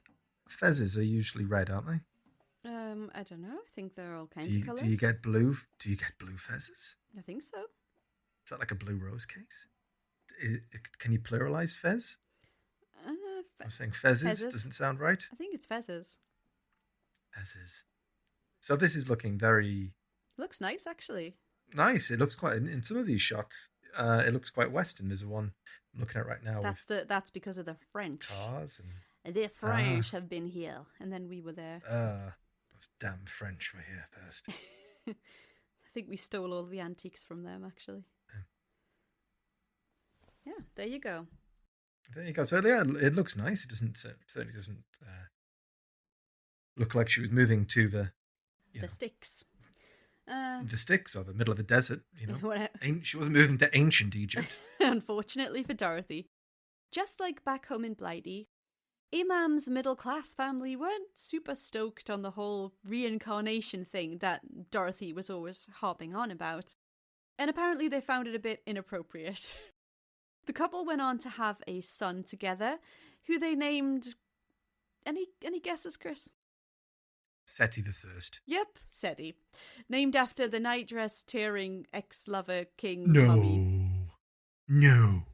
Fezzes are usually red, aren't they? I don't know. I think they're all kinds of colours. Do you get blue? Do you get blue fezzes? I think so. Is that like a blue rose case? Can you pluralize fez? I'm saying fezzes. Doesn't sound right. I think it's fezzes. Fezzes. So this is looking very... Looks nice, actually. Nice. It looks quite... In some of these shots... it looks quite Western. There's one I'm looking at right now. That's because of the French. Cars and the French have been here, and then we were there. Those damn French were here first. I think we stole all the antiques from them, actually. Yeah, there you go. There you go. So yeah, it looks nice. It certainly doesn't look like she was moving to the sticks. The sticks or the middle of the desert, Whatever. She wasn't moving to ancient Egypt. Unfortunately for Dorothy. Just like back home in Blighty, Imam's middle-class family weren't super stoked on the whole reincarnation thing that Dorothy was always harping on about, and apparently they found it a bit inappropriate. The couple went on to have a son together, who they named... Any guesses, Chris? Sety the First. Yep, Sety. Named after the nightdress-tearing ex-lover king mummy. No.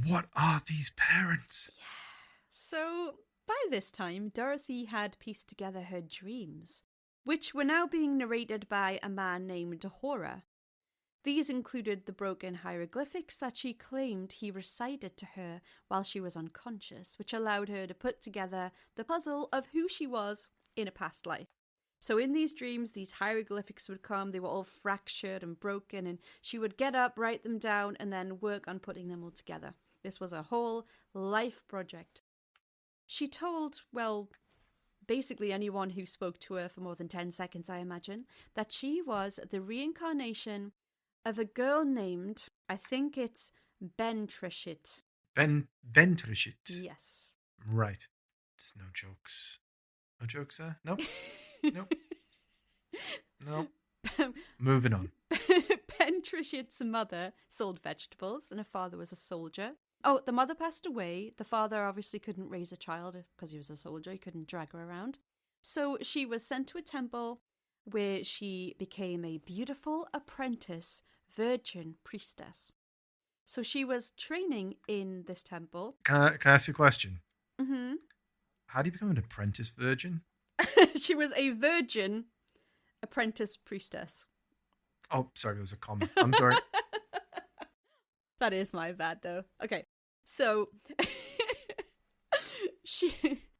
What are these parents? Yeah. So, by this time, Dorothy had pieced together her dreams, which were now being narrated by a man named Horror. These included the broken hieroglyphics that she claimed he recited to her while she was unconscious, which allowed her to put together the puzzle of who she was in a past life. So in these dreams, these hieroglyphics would come, they were all fractured and broken, and she would get up, write them down, and then work on putting them all together. This was a whole life project. She told, well, basically anyone who spoke to her for more than 10 seconds, I imagine, that she was the reincarnation of a girl named, I think it's Bentrishit. Ventrishit. Yes. Right. There's no jokes. No jokes there? No? No. Moving on. Bentrishit's mother sold vegetables and her father was a soldier. Oh, the mother passed away. The father obviously couldn't raise a child because he was a soldier. He couldn't drag her around. So she was sent to a temple where she became a beautiful apprentice virgin priestess. So she was training in this temple. Can I ask you a question? Mm-hmm. How do you become an apprentice virgin? She was a virgin apprentice priestess. Oh, sorry, there was a comment. I'm sorry. That is my bad, though. Okay, so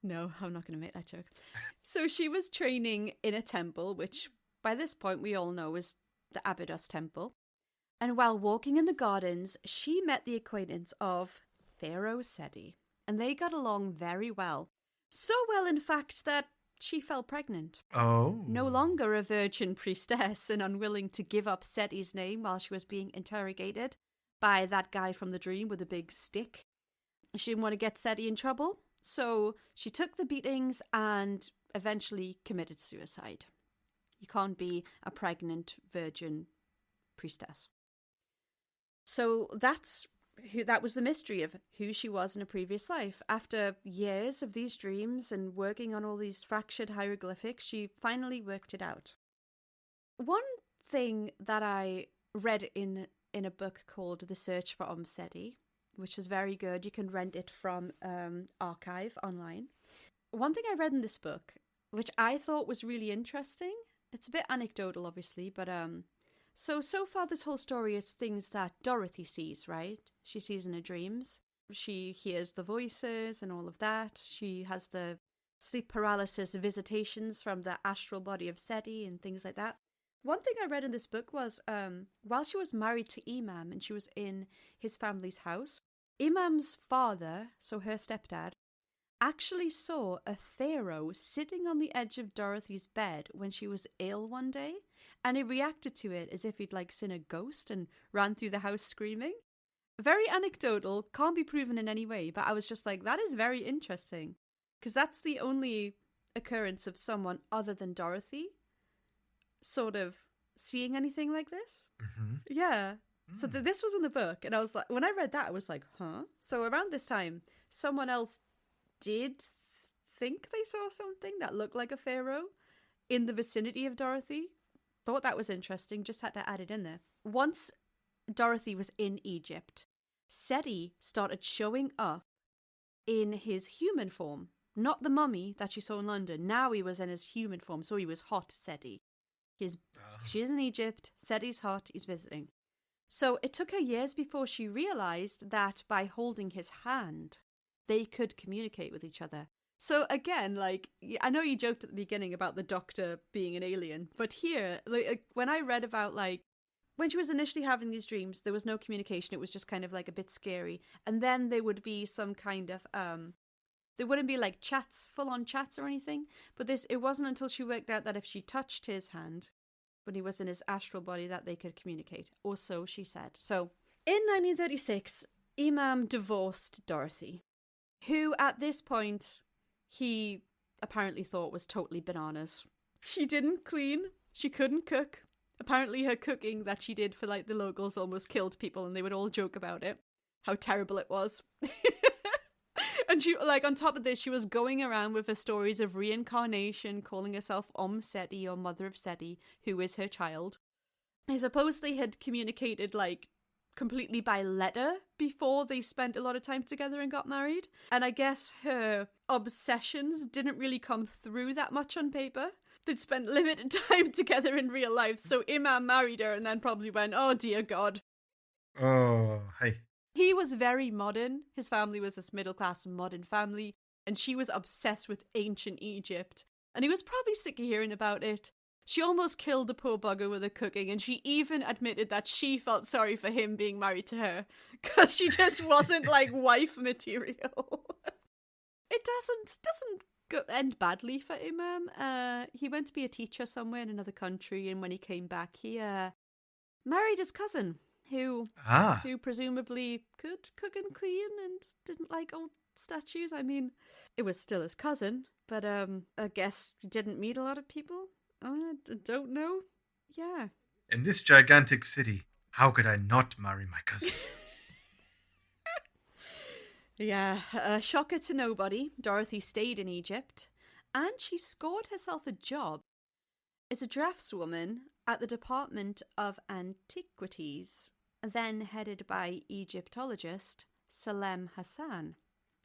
No, I'm not going to make that joke. So she was training in a temple, which by this point we all know is the Abydos temple. And while walking in the gardens, she met the acquaintance of Pharaoh Sety. And they got along very well. So well, in fact, that she fell pregnant. Oh. No longer a virgin priestess and unwilling to give up Sety's name while she was being interrogated by that guy from the dream with a big stick. She didn't want to get Sety in trouble, so she took the beatings and eventually committed suicide. You can't be a pregnant virgin priestess. So that was the mystery of who she was in a previous life. After years of these dreams and working on all these fractured hieroglyphics, she finally worked it out. One thing that I read in a book called The Search for Sety, which was very good. You can rent it from Archive online. One thing I read in this book, which I thought was really interesting, it's a bit anecdotal, obviously, but so far this whole story is things that Dorothy sees, right? She sees in her dreams. She hears the voices and all of that. She has the sleep paralysis visitations from the astral body of Sety and things like that. One thing I read in this book was while she was married to Imam and she was in his family's house, Imam's father, so her stepdad, actually saw a pharaoh sitting on the edge of Dorothy's bed when she was ill one day, and he reacted to it as if he'd seen a ghost and ran through the house screaming. Very anecdotal, can't be proven in any way, but I was just like, that is very interesting, because that's the only occurrence of someone other than Dorothy sort of seeing anything like this. Mm-hmm. Yeah. So this was in the book, and I was like, when I read that, I was like, huh? So around this time, someone else did think they saw something that looked like a pharaoh in the vicinity of Dorothy. Thought that was interesting, just had to add it in there. Once Dorothy was in Egypt, Sety started showing up in his human form. Not the mummy that she saw in London. Now he was in his human form, so he was hot Sety. She's in Egypt, Sety's hot, he's visiting. So it took her years before she realised that by holding his hand, they could communicate with each other. So again, I know you joked at the beginning about the doctor being an alien, but here, when I read about, when she was initially having these dreams, there was no communication. It was just kind of a bit scary. And then there would be some kind of, there wouldn't be chats, full-on chats or anything. But it wasn't until she worked out that if she touched his hand when he was in his astral body that they could communicate. Or so she said. So in 1936, Imam divorced Dorothy, who at this point he apparently thought was totally bananas. She didn't clean, she couldn't cook. Apparently her cooking that she did for like the locals almost killed people, and they would all joke about it, how terrible it was. And she, like, on top of this, she was going around with her stories of reincarnation, calling herself Sety, or Mother of Sety, who is her child. I suppose they had communicated, like, completely by letter before they spent a lot of time together and got married. And I guess her obsessions didn't really come through that much on paper. They'd spent limited time together in real life, so Imam married her and then probably went, oh dear God. Oh, hey. He was very modern. His family was this middle-class modern family, and she was obsessed with ancient Egypt. And he was probably sick of hearing about it. She almost killed the poor bugger with her cooking, and she even admitted that she felt sorry for him being married to her, because she just wasn't, like, wife material. It doesn't end badly for Imam. He went to be a teacher somewhere in another country, and when he came back, he married his cousin, who presumably could cook and clean and didn't like old statues. I mean, it was still his cousin, but I guess he didn't meet a lot of people. I don't know. Yeah. In this gigantic city, how could I not marry my cousin? Yeah, shocker to nobody, Dorothy stayed in Egypt, and she scored herself a job as a draftswoman at the Department of Antiquities, then headed by Egyptologist Salem Hassan.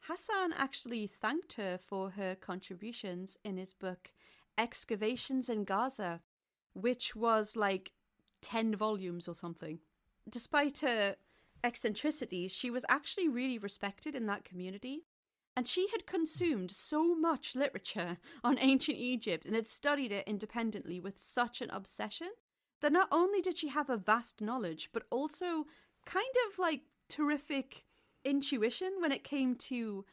Hassan actually thanked her for her contributions in his book Excavations in Gaza, which was like 10 volumes or something. Despite her eccentricities, she was actually really respected in that community, and she had consumed so much literature on ancient Egypt and had studied it independently with such an obsession that not only did she have a vast knowledge, but also kind of like terrific intuition when it came to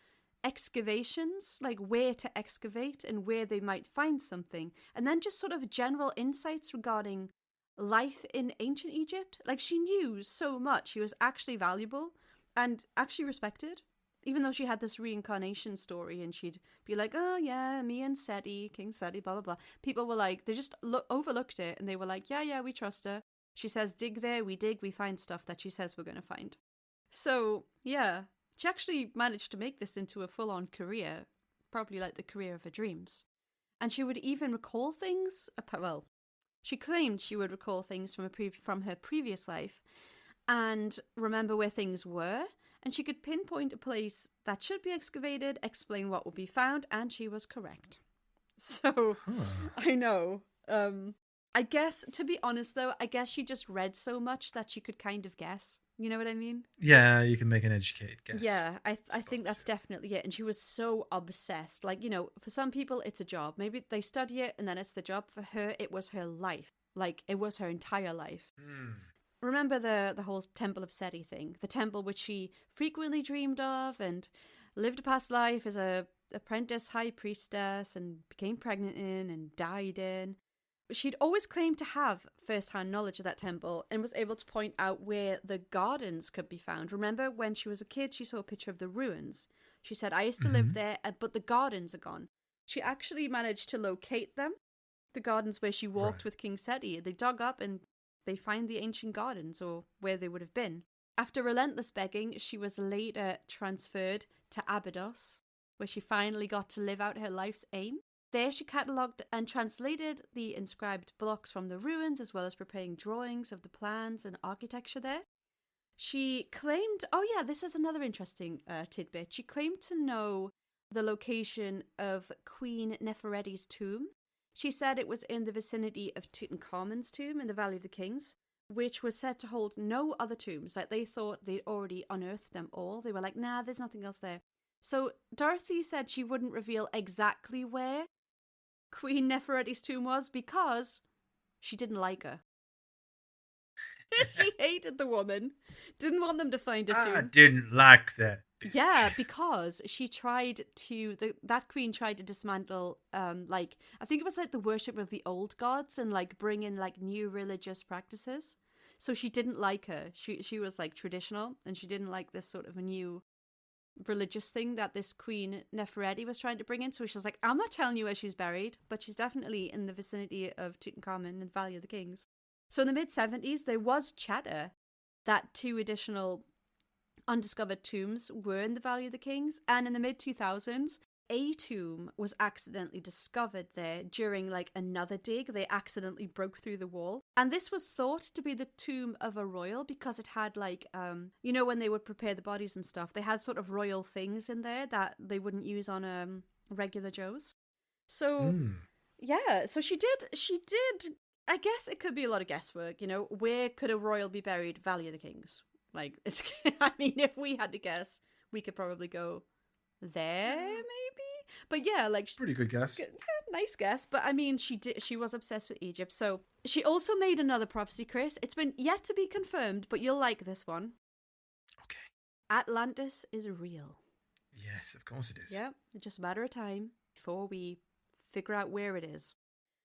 excavations, like where to excavate and where they might find something, and then just sort of general insights regarding life in ancient Egypt. Like, she knew so much. She was actually valuable and actually respected, even though she had this reincarnation story, and she'd be like, oh yeah, me and Sety, King Sety, blah blah blah. People were like, they just overlooked it, and they were like, yeah, we trust her. She says dig there, we dig, we find stuff that she says we're going to find. So yeah, she actually managed to make this into a full-on career, probably like the career of her dreams. And she would even recall things, well, she claimed she would recall things from her previous life and remember where things were, and she could pinpoint a place that should be excavated, explain what would be found, and she was correct. So, I know. I guess, to be honest though, I guess she just read so much that she could kind of guess. You know what I mean? Yeah, you can make an educated guess. Yeah, I think that's definitely it. And she was so obsessed. Like, you know, for some people, it's a job. Maybe they study it and then it's the job. For her, it was her life. Like, it was her entire life. Remember the whole Temple of Sety thing? The temple which she frequently dreamed of and lived a past life as a apprentice high priestess and became pregnant in and died in. She'd always claimed to have first-hand knowledge of that temple and was able to point out where the gardens could be found. Remember when she was a kid, she saw a picture of the ruins. She said, I used to live there, but the gardens are gone. She actually managed to locate them, the gardens where she walked with King Sety. They dug up and they find the ancient gardens, or where they would have been. After relentless begging, she was later transferred to Abydos, where she finally got to live out her life's aim. There she catalogued and translated the inscribed blocks from the ruins, as well as preparing drawings of the plans and architecture there. She claimed, oh yeah, this is another interesting tidbit. She claimed to know the location of Queen Nefertiti's tomb. She said it was in the vicinity of Tutankhamun's tomb in the Valley of the Kings, which was said to hold no other tombs. Like, they thought they'd already unearthed them all. They were like, nah, there's nothing else there. So Dorothy said she wouldn't reveal exactly where Queen Nefertiti's tomb was because she didn't like her. She hated the woman. Didn't want them to find her tomb. I didn't like that bitch. Yeah, because she tried to, that queen tried to dismantle, I think it was like the worship of the old gods and like bring in like new religious practices. So she didn't like her. She was like traditional, and she didn't like this sort of a new religious thing that this Queen Nefertiti was trying to bring in. So she was like, I'm not telling you where she's buried, but she's definitely in the vicinity of Tutankhamun and Valley of the Kings. So in the mid-70s, there was chatter that 2 additional undiscovered tombs were in the Valley of the Kings. And in the mid-2000s, a tomb was accidentally discovered there during like another dig. They accidentally broke through the wall. And this was thought to be the tomb of a royal because it had like, when they would prepare the bodies and stuff, they had sort of royal things in there that they wouldn't use on regular Joes. So, yeah, so she did, I guess it could be a lot of guesswork, where could a royal be buried? Valley of the Kings. Like, it's, I mean, if we had to guess, we could probably go there, maybe? But yeah, like... Pretty good guess. Nice guess. But I mean, she was obsessed with Egypt. So she also made another prophecy, Chris. It's been yet to be confirmed, but you'll like this one. Okay. Atlantis is real. Yes, of course it is. Yeah, it's just a matter of time before we figure out where it is.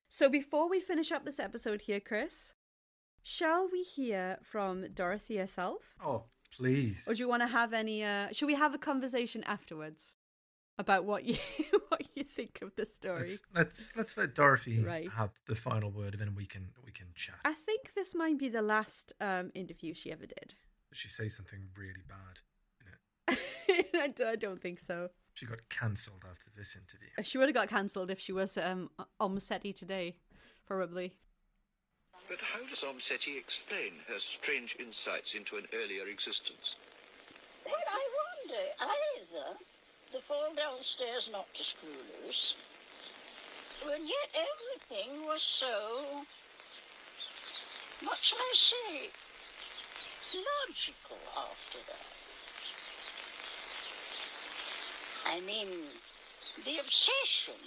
So before we finish up this episode here, Chris, shall we hear from Dorothy herself? Oh, please. Or do you want to have any... should we have a conversation afterwards about what you think of the story? Let's let Dorothy Right. have the final word, and then we can chat. I think this might be the last interview she ever did. Did she say something really bad in it? I don't think so. She got cancelled after this interview. She would have got cancelled if she was on Sety today, probably. But how does Sety explain her strange insights into an earlier existence? Well, I wonder, either the fall downstairs knocked a screw loose, and yet everything was so, what shall I say, logical after that. I mean, the obsession.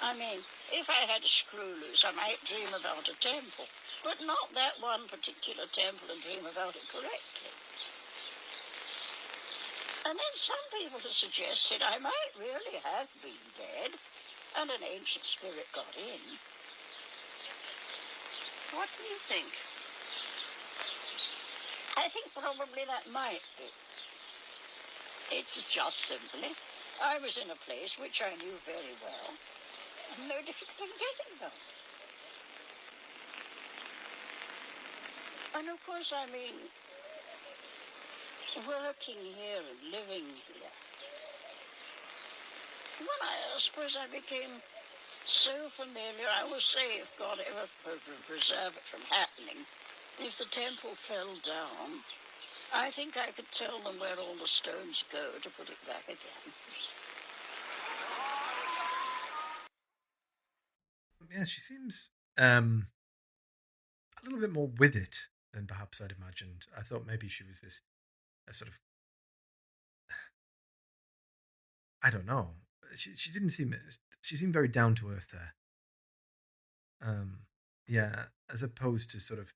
I mean, if I had a screw loose, I might dream about a temple, but not that one particular temple and dream about it correctly. And then some people have suggested I might really have been dead, and an ancient spirit got in. What do you think? I think probably that might be. It's just simply, I was in a place which I knew very well, and no difficulty in getting them. And of course, I mean, working here and living here. Well, I suppose I became so familiar, I will say, if God ever preserve it from happening, if the temple fell down, I think I could tell them where all the stones go to put it back again. Yeah, she seems a little bit more with it than perhaps I'd imagined. I thought maybe she was this sort of... I don't know. She didn't seem... She seemed very down to earth there. Yeah, as opposed to sort of,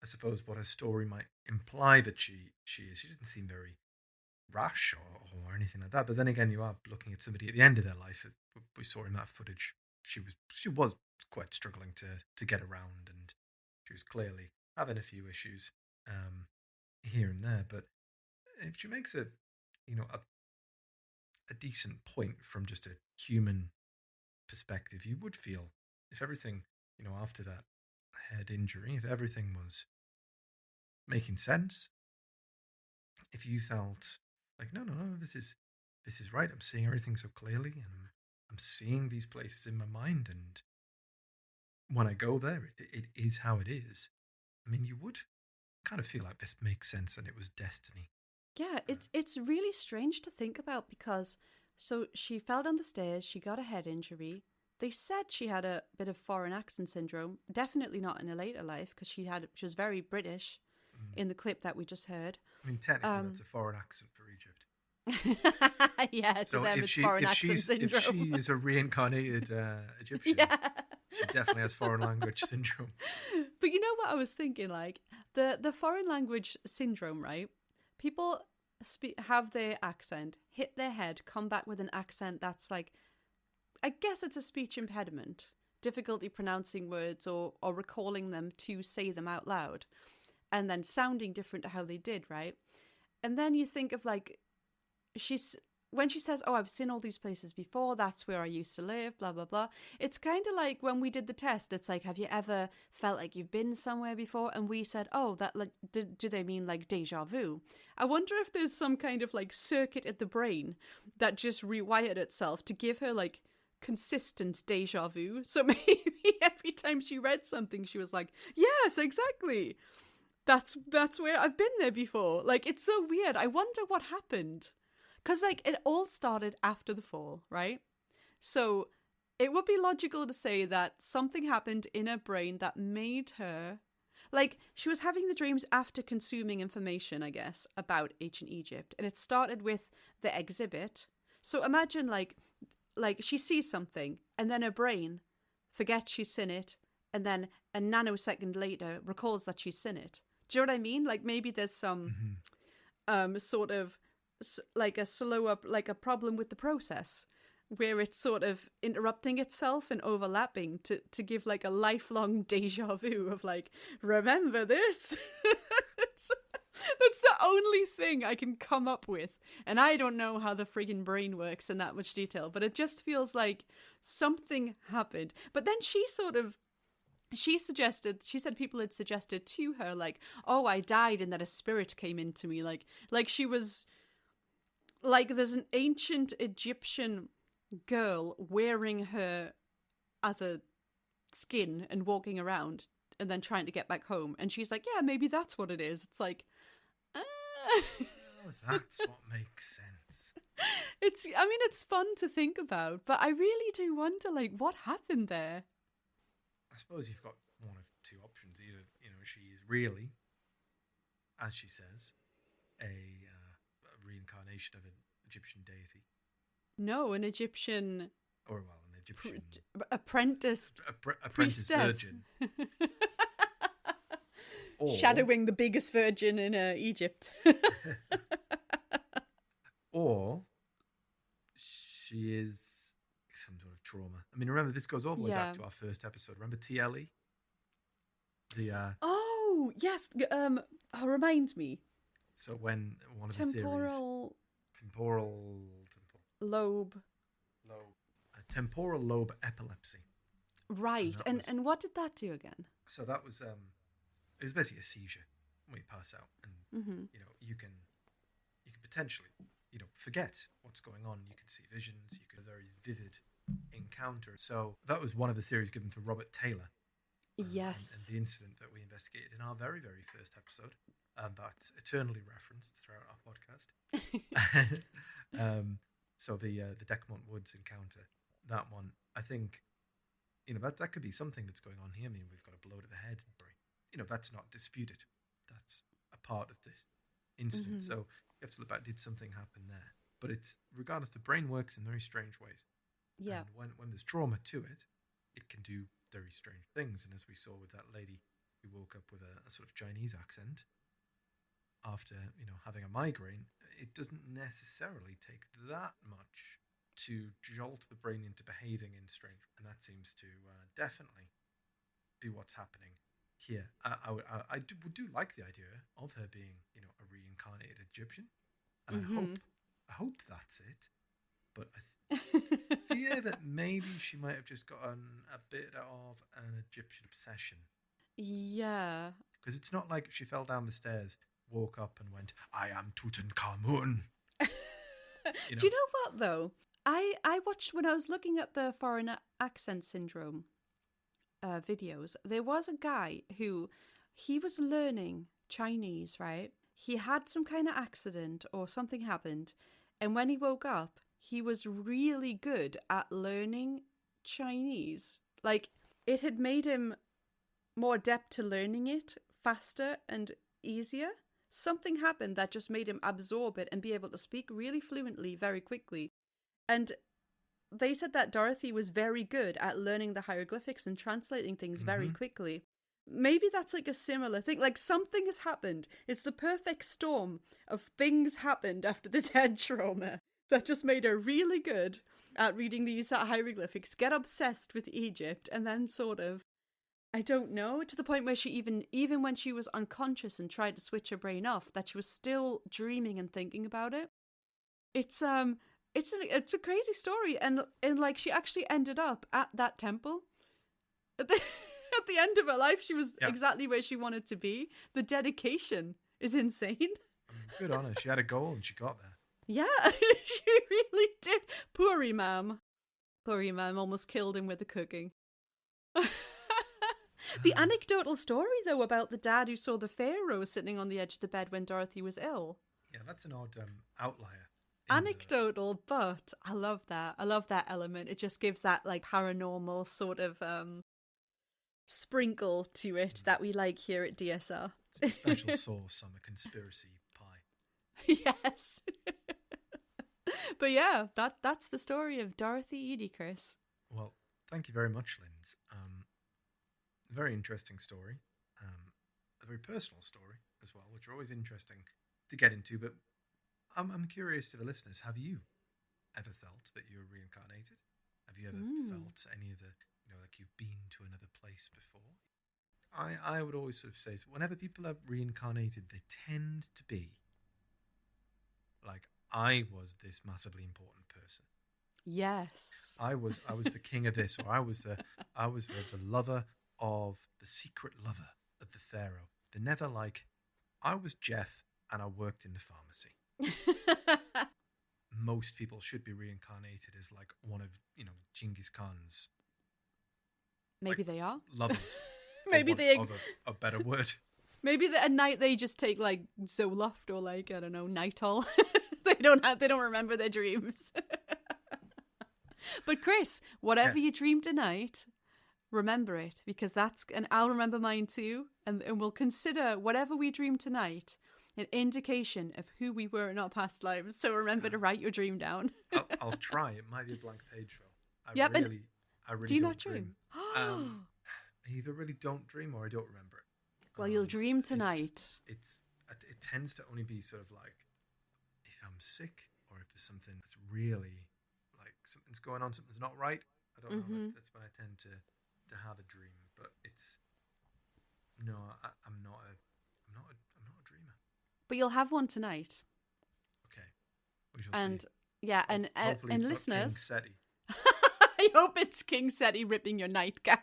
I suppose, what her story might imply that she is. She didn't seem very rash or anything like that. But then again, you are looking at somebody at the end of their life. We saw in that footage, she was quite struggling to get around, and she was clearly having a few issues here and there. But if she makes a decent point from just a human perspective, you would feel if everything, after that head injury, if everything was making sense, if you felt like, no, this is right, I'm seeing everything so clearly, and I'm seeing these places in my mind, and when I go there, it is how it is. I mean, you would kind of feel like this makes sense and it was destiny. Yeah, it's really strange to think about, because so she fell down the stairs, she got a head injury. They said she had a bit of foreign accent syndrome. Definitely not in her later life, because she was very British in the clip that we just heard. I mean, technically, that's a foreign accent for Egypt. Yeah, so to them it's foreign accent syndrome. If she is a reincarnated Egyptian, yeah. she definitely has foreign language syndrome. But you know what I was thinking? Like, the foreign language syndrome, right? People have their accent, hit their head, come back with an accent that's like, I guess it's a speech impediment difficulty pronouncing words or recalling them to say them out loud, and then sounding different to how they did, right? And then you think of like, when she says, oh, I've seen all these places before, that's where I used to live, blah, blah, blah. It's kind of like when we did the test, it's like, have you ever felt like you've been somewhere before? And we said, oh, that like, do they mean like deja vu? I wonder if there's some kind of like circuit at the brain that just rewired itself to give her like consistent deja vu. So maybe every time she read something, she was like, yes, exactly. That's where I've been there before. Like, it's so weird. I wonder what happened. Because, like, it all started after the fall, right? So it would be logical to say that something happened in her brain that made her... Like, she was having the dreams after consuming information, I guess, about ancient Egypt. And it started with the exhibit. So imagine, like she sees something, and then her brain forgets she's seen it, and then a nanosecond later recalls that she's seen it. Do you know what I mean? Like, maybe there's some sort of... like a slower, like a problem with the process where it's sort of interrupting itself and overlapping to give like a lifelong deja vu of like, remember this? That's the only thing I can come up with. And I don't know how the friggin' brain works in that much detail, but it just feels like something happened. But then she said people had suggested to her like, oh, I died and that a spirit came into me. Like she was... Like, there's an ancient Egyptian girl wearing her as a skin and walking around and then trying to get back home. And she's like, yeah, maybe that's what it is. It's like, Oh, that's what makes sense. It's fun to think about, but I really do wonder, like, what happened there? I suppose you've got one of two options. Either, she is really, as she says, a reincarnation of an Egyptian deity. No, an Egyptian... Or, well, an Egyptian... Apprenticed apprentice virgin. Or, shadowing the biggest virgin in Egypt. Or she is some sort of trauma. I mean, remember, this goes all the way back to our first episode. Remember TLE? Oh, yes. Remind me. So when one of temporal lobe epilepsy. Right. And what did that do again? So that was it was basically a seizure when you pass out, and you can potentially forget what's going on. You can see visions. You can have a very vivid encounter. So that was one of the theories given for Robert Taylor. Yes. And the incident that we investigated in our very, very first episode. That's eternally referenced throughout our podcast. So the Decamont Woods encounter, that one, I think, that could be something that's going on here. I mean, we've got a blow to the head. That's not disputed. That's a part of this incident. Mm-hmm. So you have to look back, did something happen there? But it's, regardless, the brain works in very strange ways. Yeah. And when there's trauma to it, it can do very strange things. And as we saw with that lady who woke up with a sort of Chinese accent, after having a migraine, it doesn't necessarily take that much to jolt the brain into behaving in strange, and that seems to definitely be what's happening here. I do like the idea of her being a reincarnated Egyptian, and I hope that's it. But I fear that maybe she might have just gotten a bit of an Egyptian obsession. Yeah, because it's not like she fell down the stairs, woke up and went, I am Tutankhamun. Do you know what, though? I watched, when I was looking at the foreign accent syndrome videos, there was a guy who, he was learning Chinese, right? He had some kind of accident or something happened, and when he woke up, he was really good at learning Chinese. Like, it had made him more adept to learning it faster and easier. Something happened that just made him absorb it and be able to speak really fluently very quickly. And they said that Dorothy was very good at learning the hieroglyphics and translating things very quickly. Maybe that's like a similar thing. Like, something has happened. It's the perfect storm of things happened after this head trauma that just made her really good at reading these hieroglyphics, get obsessed with Egypt, and then sort of, I don't know, to the point where she even when she was unconscious and tried to switch her brain off, that she was still dreaming and thinking about it. It's a crazy story, and like she actually ended up at that temple. At the end of her life, she was exactly where she wanted to be. The dedication is insane. I mean, good on her. She had a goal and she got there. Yeah, she really did. Poor Imam. Poor Imam almost killed him with the cooking. The anecdotal story, though, about the dad who saw the pharaoh sitting on the edge of the bed when Dorothy was ill. Yeah, that's an odd outlier. Anecdotal, but I love that. I love that element. It just gives that like paranormal sort of sprinkle to it that we like here at DSR. It's a special sauce on a conspiracy pie. Yes. But yeah, that's the story of Dorothy Eady, Chris. Well, thank you very much, Linz. A very interesting story. A very personal story as well, which are always interesting to get into. But I'm curious to the listeners, have you ever felt that you were reincarnated? Have you ever felt any of the, like you've been to another place before? I would always sort of say, so whenever people are reincarnated, they tend to be like, I was this massively important person. Yes. I was the king of this, or I was the lover of the secret lover of the pharaoh. They're never like, I was Jeff and I worked in the pharmacy. Most people should be reincarnated as like one of, Genghis Khan's. Maybe like, they are lovers. Maybe they of a better word. Maybe at night they just take like Zoloft or like, I don't know, Nitol. They don't remember their dreams. But Chris, whatever you dream tonight, remember it, because and I'll remember mine too, and we'll consider whatever we dream tonight an indication of who we were in our past lives. So remember to write your dream down. I'll try. It might be a blank page, though. I really do you don't not dream? I either really don't dream or I don't remember it. Well, you'll dream tonight. It tends to only be sort of like if I'm sick or if there's something that's really like something's going on, something's not right. I don't know. That's when I tend to have a dream. But I'm not a dreamer. But you'll have one tonight. Okay, we shall see. Yeah, and Hopefully it's listeners, not King Sety. I hope it's King Sety ripping your nightgown.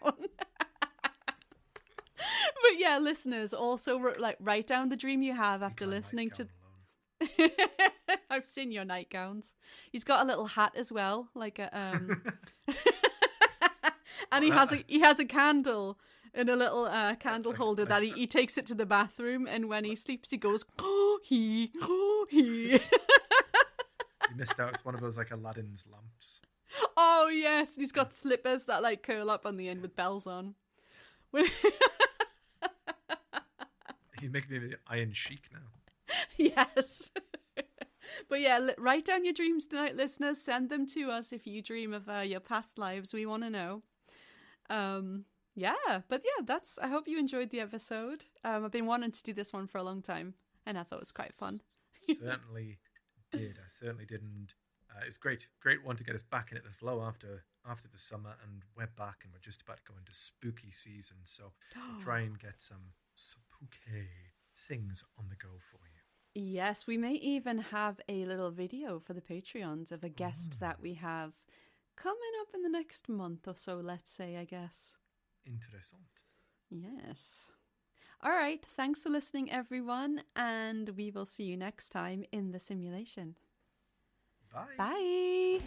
But yeah, listeners, also write down the dream you have after listening to. I've seen your nightgowns. He's got a little hat as well, like a and he has a candle in a little candle holder that he takes it to the bathroom, and when he sleeps, he goes he. You missed out. It's one of those like Aladdin's lamps. Oh yes, he's got slippers that like curl up on the end with bells on. He's making me the Iron Sheik now. Yes. But yeah, write down your dreams tonight, listeners. Send them to us if you dream of your past lives. We want to know. I hope you enjoyed the episode. I've been wanting to do this one for a long time, and I thought it was quite fun. Certainly did. I certainly did. And it was great one to get us back into the flow after the summer, and we're back, and we're just about to go into spooky season. So we'll try and get some spooky things on the go for you. Yes, we may even have a little video for the Patreons of a guest that we have coming up in the next month or so, let's say, I guess. Interessant. Yes. All right, thanks for listening, everyone, and we will see you next time in the simulation. Bye. Bye.